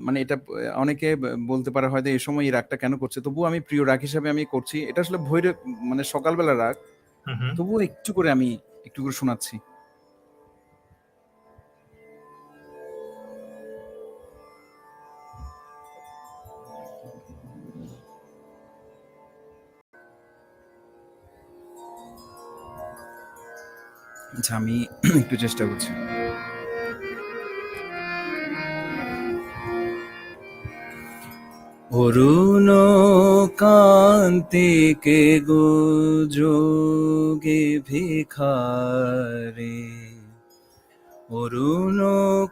মানে এটা অনেকে বলতে পারে হয়তো এই সময় এই রাগটা কেন করছে, তবুও আমি প্রিয় রাগ হিসাবে আমি করছি। এটা আসলে ভৈরব, মানে সকালবেলা রাগ, তবুও একটু করে শোনাচ্ছি। আচ্ছা, আমি একটু চেষ্টা করছি। অরুণ কান্তিকে গো যোগে ভিখারে, অরুণ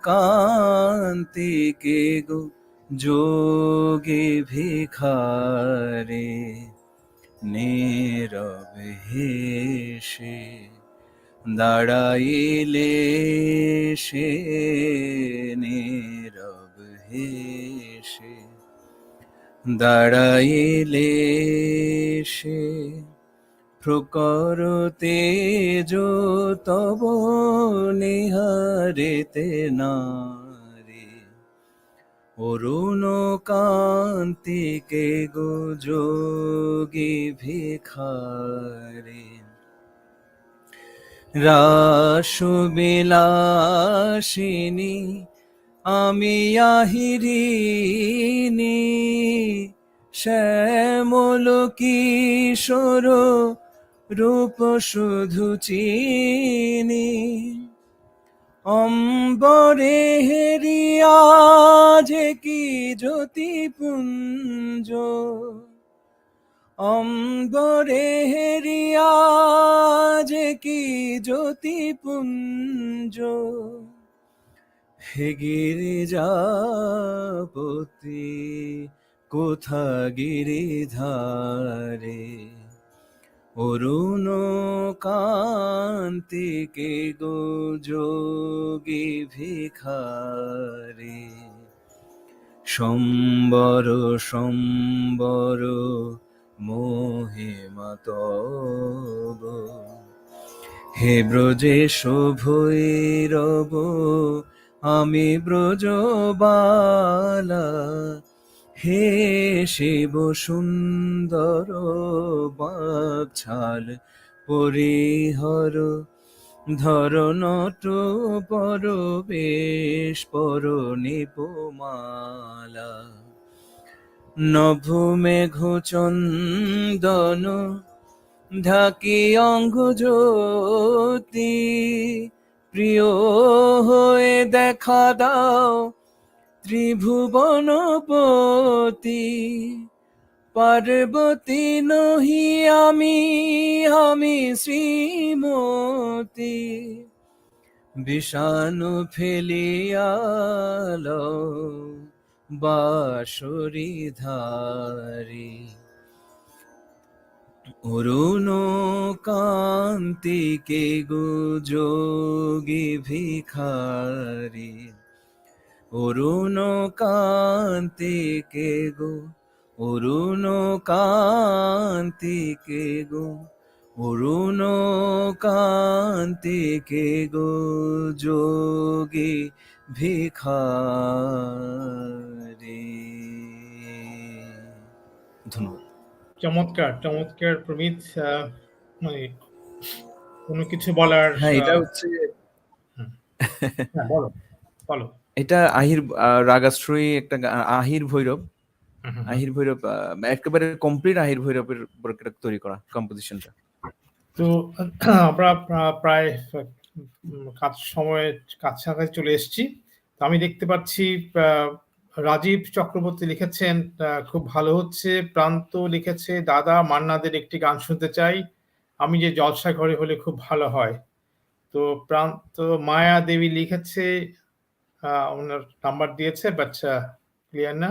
কান্তিকে গো যোগে ভিখারে, নীরব হেসে দাঁড়াইলে সে, নীরব হেসে দাঁড়াইলে সে, প্রখর তেজ তব নিহারিতে নারে, অরুণ কান্তিকে গো যোগী ভিখারে, রাসবিলাসিনী আমি আহিরিনী, শ্যামল কিশোর রূপ শুধু চিনি, অম্বরে হেরিয়া যে কি জ্যোতিপুঞ্জ, অম্বরে হেরিয়া যে কি জ্যোতিপুঞ্জ, হে গিরিজাপতি কোথা গিরিধারে, অরুণ কান্তিকে গো যোগী ভিখারে, সম্বর সম্বর মহিমা তব, হে ব্রজেশ ভৈরব আমি ব্রজবালা, হে শিব সুন্দর বাছাল পরিহর, ধর নট পরবেশ পর নিপমালা, নভ মেঘ চন্দন ঢাকি অঙ্গ জ্যোতি, প্রিয় হয়ে দেখা দাও ত্রিভুবনপতি, পার্বতী নহি আমি আমি শ্রীমতী, বিষাণু ফেলিয়াল বাঁশরি ধারে, অরুণ কান্তিকে গো যোগী ভিখারি, অরুণ কান্তিকে গো, অরুণ কান্তিকে গো, অরুণ কান্তিকে গো যোগী ভিখারি। ধন্যবাদ। চমৎকার চমৎকার প্রমিত, মানে কোনো কিছু বলার। হ্যাঁ, এটা হচ্ছে হ্যাঁ, বলো বলো। এটা আহির রাগাশ্রয়ী একটা আহির ভৈরব, আহির ভৈরব একেবারে কমপ্লিট আহির ভৈরবের উপর তৈরি করা কম্পোজিশনটা। তো আমরা প্রায় সময় কাছাকাছি চলে এসেছি। তো আমি দেখতে পাচ্ছি রাজীব চক্রবর্তী লিখেছেন খুব ভালো হচ্ছে, প্রান্ত লিখেছে দাদা মান্নাদের একটি গান শুনতে চাই, আমি যে জলসা ঘরে হলে খুব ভালো হয়। তো প্রান্ত মায়া দেবী লিখেছে ওনার নাম্বার দিয়েছে, বাট ক্লিয়ার না।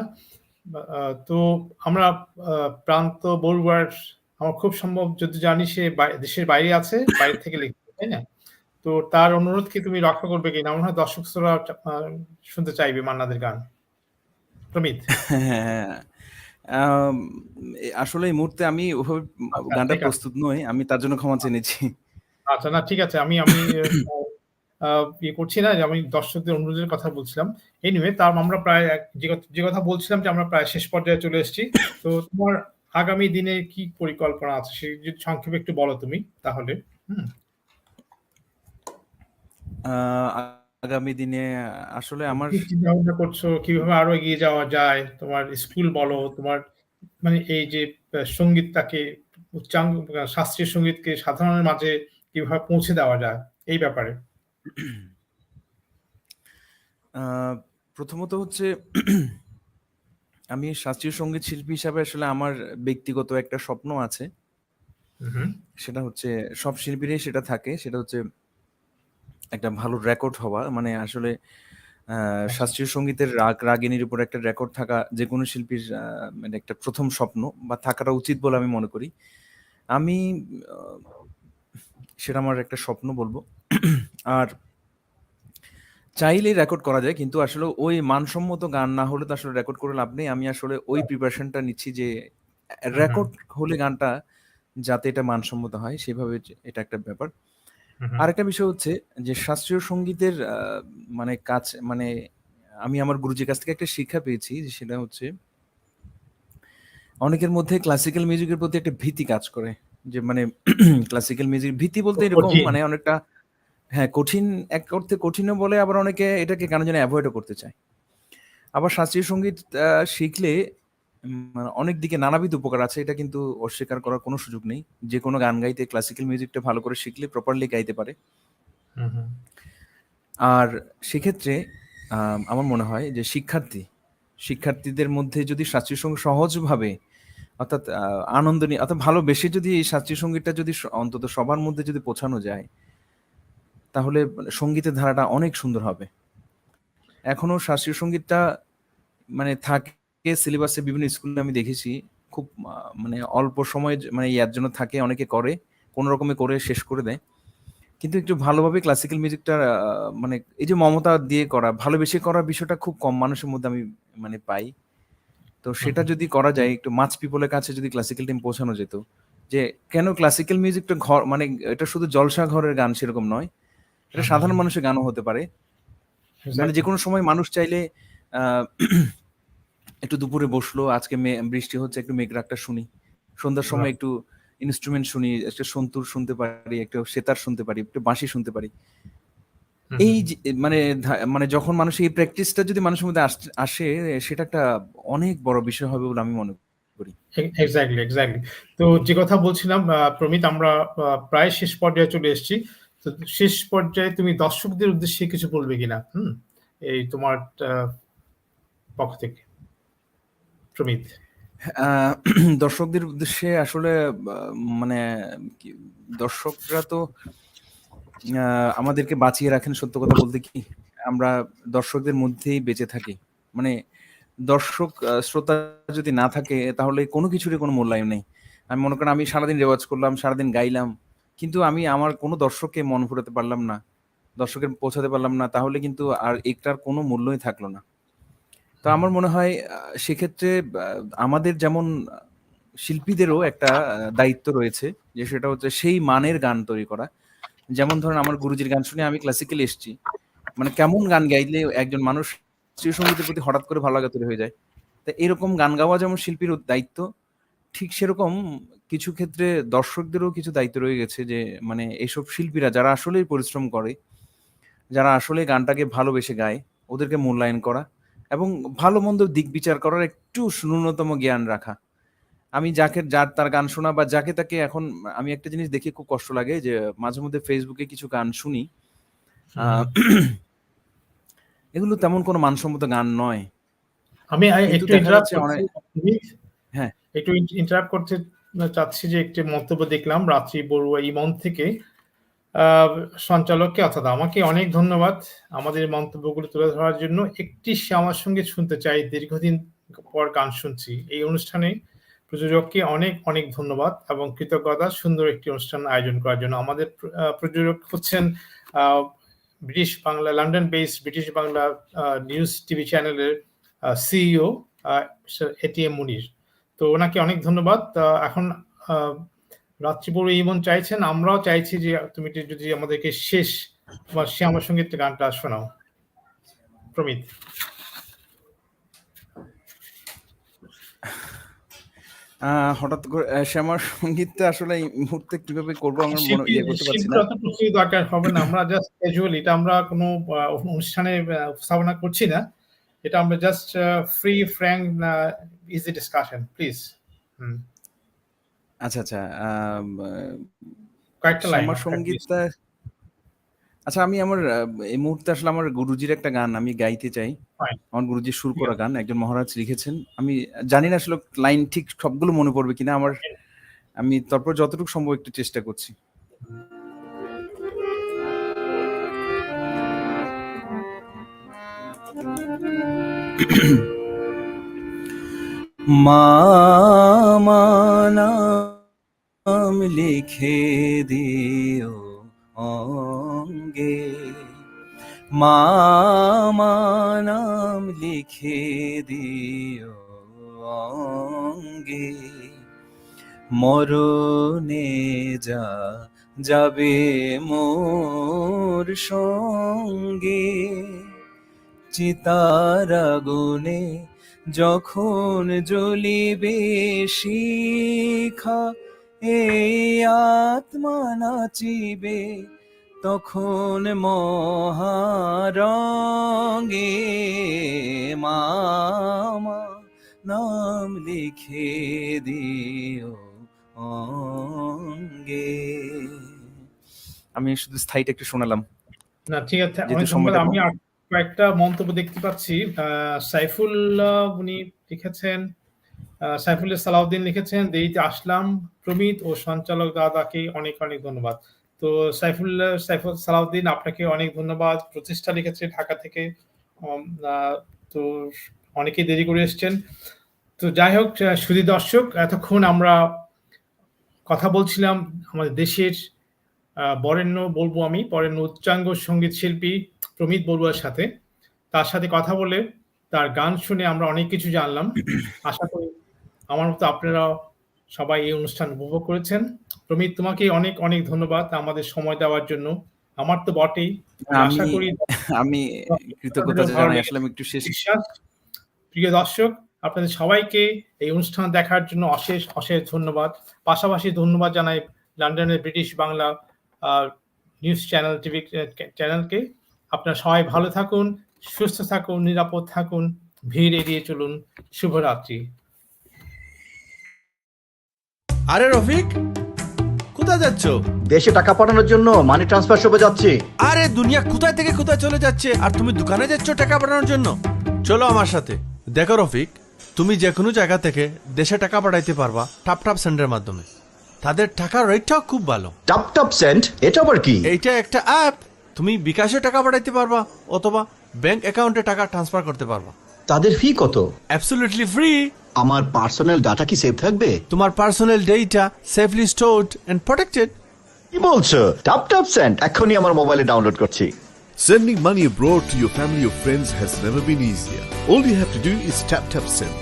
তো আমরা প্রান্ত বড়ুয়ার, আমার খুব সম্ভব যদি জানি সে দেশের বাইরে আছে, বাইরে থেকে লিখছে, তাই না? তো তার অনুরোধ কি তুমি রক্ষা করবে কিনা? আমার মনে হয় দর্শক শ্রোতা শুনতে চাইবে মান্নাদের গান। প্রমিত। হ্যাঁ, আসলে এই মুহূর্তে আমি ওভাবে আচ্ছা, গানটা ঠিক আছে। প্রস্তুত নই, আমি তার জন্য ক্ষমা চেয়ে নিচ্ছি। আচ্ছা, না ঠিক আছে। আমি ইয়ে করছি না, যে আমি দর্শকদের অনুরোধের কথা বলছিলাম। এনিওয়ে, আমরা প্রায় যে কথা বলছিলাম যে আমরা প্রায় শেষ পর্যায়ে চলে এসেছি। তো তোমার আগামী দিনে কি পরিকল্পনা আছে সে যদি সংক্ষেপে একটু বলো তুমি তাহলে। আহ, আগামী দিনে আসলে আমার কি চিন্তা ভাবনা করছো, কিভাবে আরো এগিয়ে যাওয়া যায়? তোমার স্কুল বলো, তোমার মানে এই যে সঙ্গীতটাকে উচ্চাঙ্গ, শাস্ত্রীয় সঙ্গীতকে সাধারণের মাঝে কিভাবে পৌঁছে দেওয়া যায় এই ব্যাপারে। প্রথমত হচ্ছে আমি শাস্ত্রীয় সঙ্গীত শিল্পী হিসাবে আসলে আমার ব্যক্তিগত একটা স্বপ্ন আছে। সেটা হচ্ছে সব শিল্পীরই সেটা থাকে, সেটা হচ্ছে একটা ভালো রেকর্ড হওয়া। মানে আসলে শাস্ত্রীয় সঙ্গীতের রাগ রাগিনীর উপর একটা রেকর্ড থাকা যে কোনো শিল্পীর মানে একটা প্রথম স্বপ্ন বা থাকাটা উচিত বলে আমি মনে করি। আমি সেটা আমার একটা স্বপ্ন বলবো। আর চাইলেই রেকর্ড করা যায়, কিন্তু আসলে ওই মানসম্মত গান না হলে তো আসলে রেকর্ড করে লাভ নেই। আমি আসলে ওই প্রিপারেশনটা নিচ্ছি যে রেকর্ড হলে গানটা যাতে এটা মানসম্মত হয় সেভাবে, এটা একটা ব্যাপার। আরেকটা বিষয় হচ্ছে যে শাস্ত্রীয় সঙ্গীতের মানে কাজ, মানে আমি আমার গুরুজির কাছ থেকে একটা শিক্ষা পেয়েছি, যে সেটা হচ্ছে অনেকের মধ্যে ক্লাসিক্যাল মিউজিকের প্রতি একটা ভীতি কাজ করে। যে মানে ক্লাসিক্যাল মিউজিক ভীতি বলতে এরকম, কঠিন। মানে অনেকটা, হ্যাঁ কঠিন, এক অর্থে কঠিনও বলে, আবার অনেকে এটাকে কেন যেন অ্যাভয়েডও করতে চায়। আবার শাস্ত্রীয় সঙ্গীত শিখলে মানে অনেক দিকে নানাবিধ উপকার আছে, এটা কিন্তু অস্বীকার করার কোনো সুযোগ নেই। যে কোনো গান গাইতে ক্লাসিক্যাল মিউজিকটা ভালো করে শিখলে প্রপারলি গাইতে পারে। আর সেক্ষেত্রে আমার মনে হয় যে শিক্ষার্থীদের মধ্যে যদি শাস্ত্রীয় সঙ্গীত সহজভাবে, অর্থাৎ আনন্দ নিয়ে, অর্থাৎ ভালোবেসে যদি এই শাস্ত্রীয় সঙ্গীতটা যদি অন্তত সবার মধ্যে যদি পৌঁছানো যায়, তাহলে সঙ্গীতের ধারাটা অনেক সুন্দর হবে। এখনো শাস্ত্রীয় সঙ্গীতটা মানে থাকে সিলেবাসে, বিভিন্ন স্কুলে আমি দেখেছি খুব মানে অল্প সময়, মানে ইয়ার জন্য থাকে, অনেকে করে কোনো রকমে করে শেষ করে দেয়। কিন্তু একটু ভালোভাবে ক্লাসিক্যাল মিউজিকটা মানে এই যে মমতা দিয়ে করা, ভালোবেসে করার বিষয়টা খুব কম মানুষের মধ্যে আমি মানে পাই। তো সেটা যদি করা যায়, একটু মাচ পিপলের কাছে যদি ক্লাসিক্যাল টিম পৌঁছানো যেত, যে কেন ক্লাসিক্যাল মিউজিকটা ঘর, মানে এটা শুধু জলসা ঘরের গান সেরকম নয়, এটা সাধারণ মানুষের গানও হতে পারে। মানে যে কোনো সময় মানুষ চাইলে আহ একটু দুপুরে বসলো, আজকে বৃষ্টি হচ্ছে, একটু মেঘরাগটা শুনি, সন্ধ্যার সময় একটু ইনস্ট্রুমেন্ট শুনি, একটা সন্তুর শুনতে পারি, একটা সেতার শুনতে পারি, একটু বাঁশি শুনতে পারি। এই মানে মানে যখন মানুষ এই প্র্যাকটিসটা যদি মানুষের মধ্যে আসে, সেটা একটা অনেক বড় বিষয় হবে বলে আমি মনে করি। এক্স্যাক্টলি। তো যে কথা বলছিলাম প্রমিত, আমরা প্রায় শেষ পর্যায়ে চলে এসেছি। তো শেষ পর্যায়ে তুমি দর্শকদের উদ্দেশ্যে কিছু বলবে কিনা এই তোমার পক্ষ থেকে, প্রমিত? দর্শকদের উদ্দেশ্যে আসলে মানে দর্শকরা তো আমাদেরকে বাঁচিয়ে রাখেন। সত্য কথা বলতে কি, আমরা দর্শকদের মধ্যেই বেঁচে থাকি। মানে দর্শক শ্রোতা যদি না থাকে তাহলে কোনো কিছুরই কোনো মূল্যায়ন নেই। আমি মনে করেন আমি সারাদিন রেওয়াজ করলাম, সারাদিন গাইলাম, কিন্তু আমি আমার কোনো দর্শককে মন ফুরাতে পারলাম না, দর্শকের পৌঁছাতে পারলাম না, তাহলে কিন্তু আর এটার কোনো মূল্যই থাকলো না। তো আমার মনে হয় সেক্ষেত্রে আমাদের যেমন শিল্পীদেরও একটা দায়িত্ব রয়েছে, যে সেটা হচ্ছে সেই মানের গান তৈরি করা। যেমন ধরেন আমার গুরুজির গান শুনে আমি ক্লাসিক্যালি এসেছি, মানে কেমন গান গাইলে একজন মানুষ শাস্ত্রীয় সঙ্গীতের প্রতি হঠাৎ করে ভালো লাগা তৈরি হয়ে যায়। তা এরকম গান গাওয়া যেমন শিল্পীর দায়িত্ব, ঠিক সেরকম কিছু ক্ষেত্রে দর্শকদেরও কিছু দায়িত্ব রয়ে গেছে, যে মানে এইসব শিল্পীরা যারা আসলেই পরিশ্রম করে, যারা আসলে গানটাকে ভালোবেসে গায়, ওদেরকে মূল্যায়ন করা এবং ভালো মন্দ দিক বিচার করার একটু ন্যূনতম জ্ঞান রাখা। আমি যার তার গান শোনা, বা যাকে তাকে, এখন আমি একটা জিনিস দেখে খুব কষ্ট লাগে, যে মাঝে মধ্যে ফেসবুকে কিছু গান শুনি, এগুলো তেমন কোনো মানসম্মত গান নয়, আমি কিন্তু একটু দেখা ইন্টারাপ্ট যাচ্ছে করছি, অনেক। হ্যাঁ, একটু ইন্টারাপ্ট করতে চাচ্ছি, যে একটি মন্তব্য দেখলাম রাত্রি বড়ুয়া ইমন থেকে। সঞ্চালককে অর্থাৎ আমাকে অনেক ধন্যবাদ আমাদের মন্তব্যগুলো তুলে ধরার জন্য। একটি শ্যামার সঙ্গীত শুনতে চাই, দীর্ঘদিন পর গান শুনছি। এই অনুষ্ঠানে প্রযোজককে অনেক অনেক ধন্যবাদ এবং কৃতজ্ঞতা সুন্দর একটি অনুষ্ঠান আয়োজন করার জন্য। আমাদের প্রযোজক হচ্ছেন British Bangla, London based British Bangla news TV চ্যানেলের সিইও এটিএম মুনির। তো ওনাকে অনেক ধন্যবাদ। এখন রাত্রিপুর ইমন চাইছেন, আমরাও চাইছি যে তুমি যদি আমাদেরকে শেষ তোমার শ্যামা সঙ্গীত গানটা শোনাও। প্রমিত। হঠাৎ করে শ্যামার সঙ্গীতটা আসলে এই মুহূর্তে কিভাবে করবো আমরা ইয়ে করতে পারছি না। দরকার হবে না, আমরা জাস্ট ক্যাজুয়ালি, এটা আমরা কোনো অনুষ্ঠানে উপস্থাপনা করছি না, এটা আমরা just free frank easy discussion, please. আচ্ছা আচ্ছা, কয়েকটা লাইন শ্যামার সঙ্গীতটা। আচ্ছা, আমি আমার এই মুহূর্তে আসলে আমার গুরুজির একটা গান আমি গাইতে চাই। আমার গুরুজির সুর করা গান, একজন মহারাজ লিখেছেন। আমি জানি না আসলে লাইন ঠিক সবগুলো মনে পড়বে কিনা আমার, আমি তারপর যতটুকু সম্ভব একটু চেষ্টা করছি। মামা নাম লিখে দিও অঙ্গে, মামা নাম লিখে দিও অঙ্গে, মরণে যাবে মোর সঙ্গে, চিতার আগুনে যখন জ্বলিবে শিখা, এই আত্মা নাচিবে তখন মহারঙ্গে, মামা নাম লিখে দিও অঙ্গে। আমি শুধু স্থায়ীটা একটু শোনালাম। না ঠিক আছে, আমি কয়েকটা মন্তব্য দেখতে পাচ্ছি। সাইফুল্লাহ উনি লিখেছেন, সাইফুল্লাহ সালাউদ্দিন লিখেছেন, দেরিতে আসলাম, প্রমিত ও সঞ্চালক দাদাকে অনেক অনেক ধন্যবাদ। তো সাইফুল সালাউদ্দিন, আপনাকে অনেক ধন্যবাদ। প্রতিষ্ঠা লিখেছে ঢাকা থেকে, তো অনেকেই দেরি করে এসছেন। তো যাই হোক, সুধী দর্শক, এতক্ষণ আমরা কথা বলছিলাম আমাদের দেশের বরেণ্য, বলবো আমি বরেণ্য উচ্চাঙ্গ সঙ্গীত শিল্পী প্রমিত বড়ুয়ার সাথে। তার সাথে কথা বলে, তার গান শুনে আমরা অনেক কিছু জানলাম। আশা করি আমার মতো আপনারা সবাই এই অনুষ্ঠান উপভোগ করেছেন। প্রমিত, তোমাকে অনেক অনেক ধন্যবাদ আমাদের সময় দেওয়ার জন্য। আমার তো বটেই, আশা করি আমি কৃতজ্ঞতা জানাই। আসলে আমি একটু শেষ। প্রিয় দর্শক, আপনাদের সবাইকে এই অনুষ্ঠান দেখার জন্য অশেষ অশেষ ধন্যবাদ। পাশাপাশি ধন্যবাদ জানাই লন্ডনের British Bangla news channel TV চ্যানেলকে। আপনারা সবাই ভালো থাকুন, সুস্থ থাকুন, নিরাপদ থাকুন, ভিড় এড়িয়ে চলুন। শুভরাত্রি। আরে রফিক, কোথায় যাচ্ছ? দেশে টাকা পাঠানোর জন্য মানি ট্রান্সফার শপে যাচ্ছি। আরে দুনিয়া কোথায় থেকে কোথায় চলে যাচ্ছে, আর তুমি দোকানে যাচ্ছ টাকা পাঠানোর জন্য? চলো আমার সাথে। দেখো রফিক, তুমি যে কোনো জায়গা থেকে দেশে টাকা পাঠাইতে পারবা টাপ সেন্ডের মাধ্যমে। তাদের টাকার রেটটাও খুব ভালো। টাপ সেন্ড, এটা আবার কি? এইটা একটা অ্যাপ। তুমি বিকাশে টাকা পাঠাইতে পারবা অথবা ব্যাংক অ্যাকাউন্টে টাকা ট্রান্সফার করতে পারবা। তাদের ফি কত? Absolutely free. আমার পার্সোনাল ডাটা কি সেভ থাকবে? তোমার personal data safely stored and protected. কি বলছো? টাপ সেন্ড এখনই আমার মোবাইলে ডাউনলোড করছি। Sending money abroad to your family or friends has never been easier. All you have to do is tap send.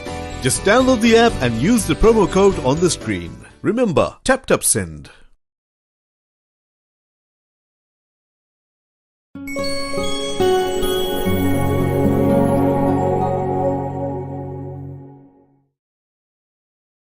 Just download the app and use the promo code on the screen. Remember, tap send.